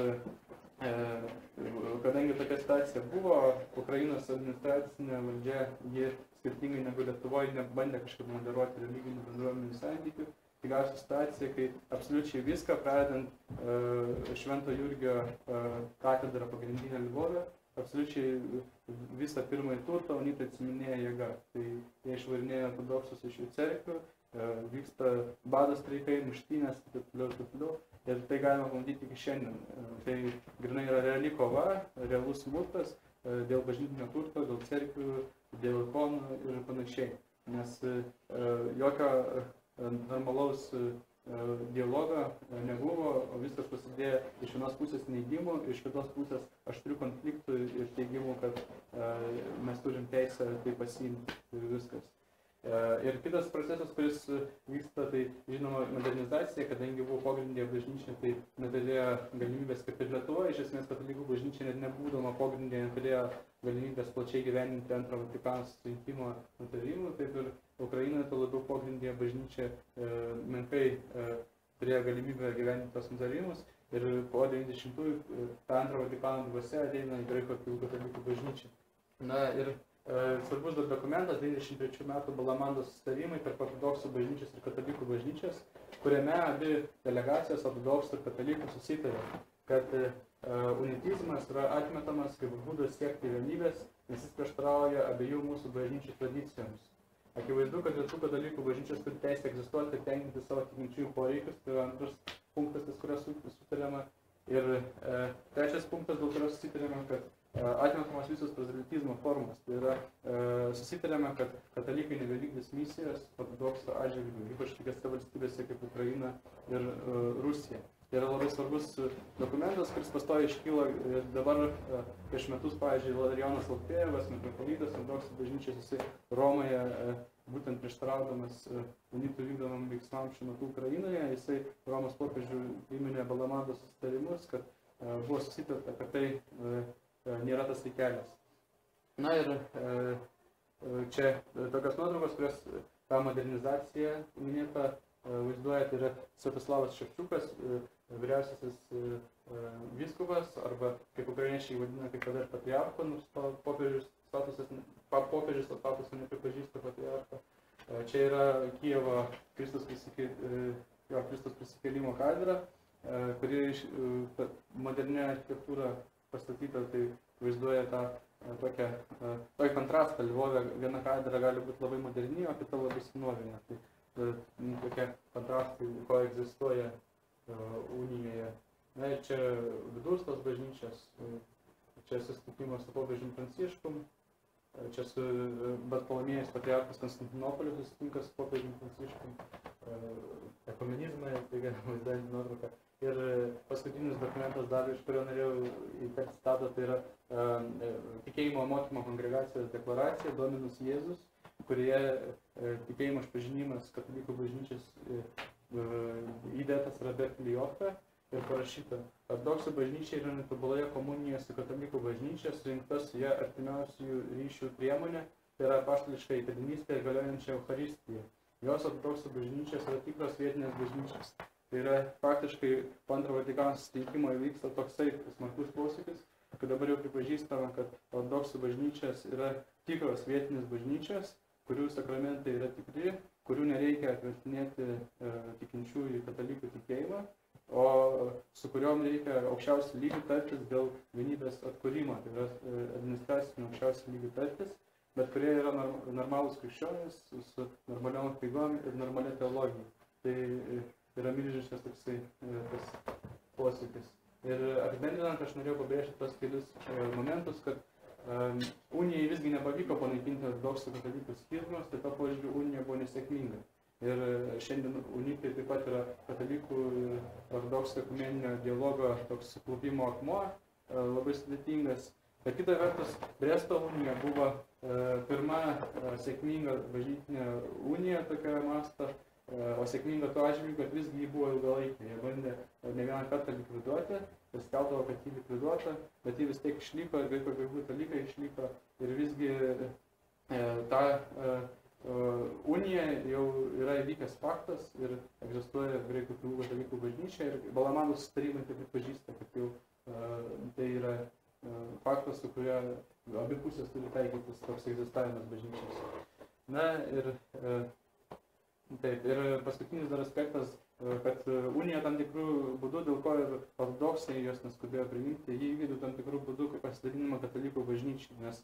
kadangi tokia situacija buvo, Ukrainos administracinė valdžia, ji skirtingai negu Lietuvoje nebandė kažkaip moderuoti religinių bendruomenių santykių. Tai gausi situacija, kai absoliučiai viską, pradedant Švento Jurgio katedrą pagrindinę Lvove, absoliučiai visą pirmąjį turtą unitai atsiminėja jėga. Tai jie išvarinėja ortodoksus iš jų cerkvių, vyksta bado streikai, muštynės ir taip toliau. Ir tai galima pamatyti iki šiandien. Tai grinai yra reali kova, realus smurtas dėl bažnytinio turto, dėl cerkvių, dėl ikonų ir panašiai. Nes jokio normalaus dialogo nebuvo, o viskas prasidėjo iš vienos pusės neigimų, iš kitos pusės aštrių konfliktų ir teigimų, kad mes turim teisę tai pasiimti ir viskas. Ir kitas procesas, kuris vyksta, tai žinoma modernizacija, kadangi buvo pogrindinė bažnyčia, tai neturėjo galimybės kaip ir Lietuvoje, iš esmės katalikų bažnyčia net nebūdama pogrindinė, neturėjo galimybės plačiai gyveninti antro Vatikano susirinkimo nutarimų, taip ir Ukrainoje to labiau pogrindinė bažnyčia menkai turėjo galimybę gyveninti tos nutarimus ir po 90-ųjų ta antro Vatikano dvasia ateina į graikų apeigų katalikų bažnyčią. Na ir svarbus dar dokumentas 93 metų Balamandos susitarimai tarp ortodoksų bažnyčios ir katalikų bažnyčios, kuriame abi delegacijos ortodoksų ir katalikų susitarė, kad unitizmas yra atmetamas kaip būdas siekti vienybės, nes jis prieštarauja abiejų mūsų bažnyčių tradicijoms. Akivaizdu, kad lietuvių katalikų bažnyčios turi teisę egzistuoti ir tenkinti savo tikinčiųjų poreikius, tai yra antras punktas, ties kuriuo sutarėma. Ir trečias punktas, dėl kurio susitarėme, kad atmetamos visos prozelitizmo formos. Tai yra, susitarėme, kad katalikai nebevykdys misijos ortodoksų atžvilgių, ypač tokiose valstybėse kaip Ukraina ir Rusija. Tai yra labai svarbus dokumentas, kuris pastoviai iškyla ir dabar prieš metus, pavyzdžiui, Ilarijonas Laupėjevas, metropolitas, ortodoksų bažnyčios, jisai Romoje, būtent prieštaraudamas unitų vykdomam veiksmam šiuo metu Ukrainoje, jisai Romos popiežių priminė Balamandos susitarimus, kad buvo susitarta, kad tai nėra tas kelias. Na ir čia tokios nuotraukos, kurios tą modernizaciją minėtą vaizduoja, tai yra Sviatoslavas Ševčiukas, vyriausiasis vyskupas, arba kaip ukrainiečiai vadina kai kada ir patriarcho, nors popiežius statusą nepripažįsta patriarcho. Čia yra Kijevo Kristus prisikėlimo katedra, kuri modernia architektūra pastatyta, tai vaizduoja tą tokį kontrastą. Lvove viena katedra gali būti labai moderni, o kita labai senovinė. Tai tokie kontrastai koegzistuoja Unijoje. Na ir čia vidus tos bažnyčios, čia susitikimas su popiežiumi Pranciškum, čia su Bartolomėjus patriarchas Konstantinopoliu susitinka su popiežiumi Pranciškum, ekumenizmą, taigi vaizduojant nuotrauką. Ir paskutinis dokumentas dar, iš kurio norėjau įterpti citatą, tai yra tikėjimo mokymo kongregacijos deklaracija Dominus Jėzus, kurioje tikėjimo išpažinimas katalikų bažnyčios įdėtas yra Berklijofe ir parašyta: ortodoksų bažnyčia yra netobuloje komunijoje su katalikų bažnyčia, surinkta su ją artimiausių ryšių priemonė, tai yra apaštališka įpėdinystė ir galiojančia Eucharistija. Jos ortodoksų bažnyčios yra tikros vietinės bažnyčios. Tai yra faktiškai po Antro Vatikano susitikimo įvyksta toksai smarkus posūkis, kad dabar jau pripažįstama, kad ortodoksų bažnyčios yra tikros vietinės bažnyčios, kurių sakramentai yra tikri, kurių nereikia atvertinėti tikinčiųjų katalikų tikėjimą, o su kuriuom reikia aukščiausių lygių tartis dėl vienybės atkūrimo, tai yra administracinių aukščiausių lygių tartis, bet kurie yra normalūs krikščionys su normaliom apeigom ir normalia teologija. Tai yra milžiniškas toksai tas posūkis. Ir apibendrinant, aš norėjau pabrėžti tos kelius momentus, kad Unijai visgi nepavyko panaikinti ortodoksų katalikų schizmos, tai to požiūriu Unija buvo nesėkminga. Ir šiandien unitai taip pat yra katalikų ir ortodoksų ekumeninio dialogo toks suklupimo akmuo, labai sudėtingas. Bet kita vertus, Bresto unija buvo pirma sėkminga bažnytinė unija tokio masto, o sėkminga tuo atžvilgiu, kad visgi jį buvo ilgalaikė. Jie bandė ne vieną kartą likviduoti ir skelbdavo, kad jį likviduota, bet jį vis tiek išliko ir graikų apeigų dalykai išliko. Ir visgi ta unija jau yra įvykęs faktas ir egzistuoja graikų apeigų dalykų bažnyčia ir Balamanų susitarimai taip pripažįsta, kad jau tai yra faktas, su kuria abi pusės turi taikytis toks egzistavimas bažnyčios. Na ir taip, ir paskutinis dar aspektas, kad unija tam tikrų būdų, dėl ko ir ortodoksai jos neskubėjo priminti, jį įvykdė tam tikrų būdų kaip pasidalinimą katalikų bažnyčiai, nes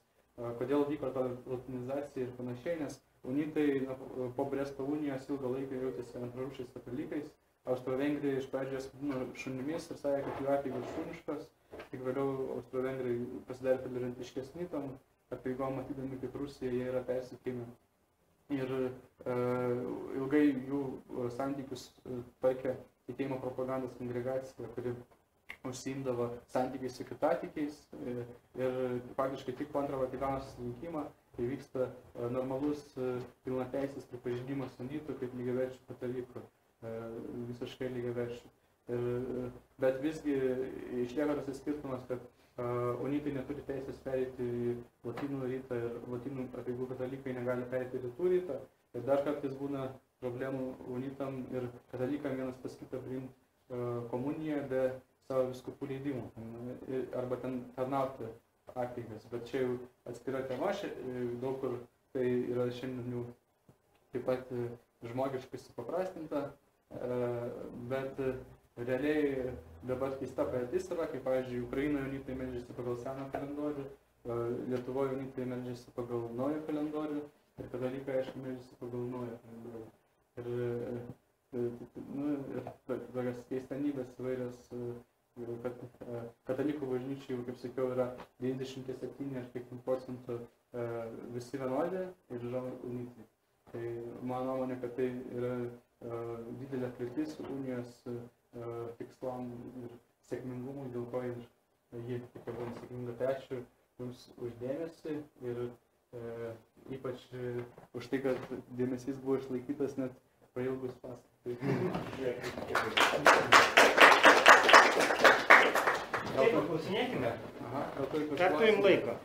kodėl vyko ta latinizacija ir panašiai, nes unitai po Bresto unijos ilgą laiką jautėsi antrarūšiais katalikais, Austro-Vengrai iš pradžios vadino šunimis ir sakė, kad jų apeigos šuniškos, tik vėliau Austro-Vengrai pasidarė tolerantiškesni tom apeigom, matydami, kaip Rusija jie yra persekiami. Ir ilgai jų santykius tvarkė tikėjimo propagandos kongregacija, kuri užsiimdavo santykiais su kitatikiais ir faktiškai tik po Antro Vatikano susirinkimo įvyksta normalus pilnateisis pripažinimas unitų kaip lygiaverčių katalikų, visiškai lygiaverčių. Bet visgi išlieka tas skirtumas, kad unitai neturi teisės pereiti į lotynų rytą ir lotynų apeigų katalikai negali pereiti į rytų rytą. Ir dar kartais būna problemų unitam ir katalikam vienas pas kitą priimti komuniją be savo vyskupų leidimų arba ten tarnauti apeigas. Bet čia jau atskira tema, daug kur tai yra šiandien jau taip pat žmogiškai supaprastinta, bet realiai dabar keista padėtis yra, kaip pavyzdžiui, Ukrainoje unitai meldžiasi pagal seną kalendorių, Lietuvoje unitai meldžiasi pagal naują kalendorių ir katalikai, aišku, meldžiasi pagal naują kalendorių. Ir tokias keistenybės įvairios, kad katalikų bažnyčių, kaip sakiau, yra 97 ar kiek procentų visi vienodi ir yra unyti. Tai mano nuomonė, kad tai yra didelė kliūtis unijos tikslam ir sėkmingumui, dėl ko ir ji tokia buvo nesėkminga. Tai ačiū Jums už dėmesį ir ypač už tai, kad dėmesys buvo išlaikytas net prailgus paskaitai. Taip, paklausinėkime. Aha, gal tuoj Kiek turim laiko?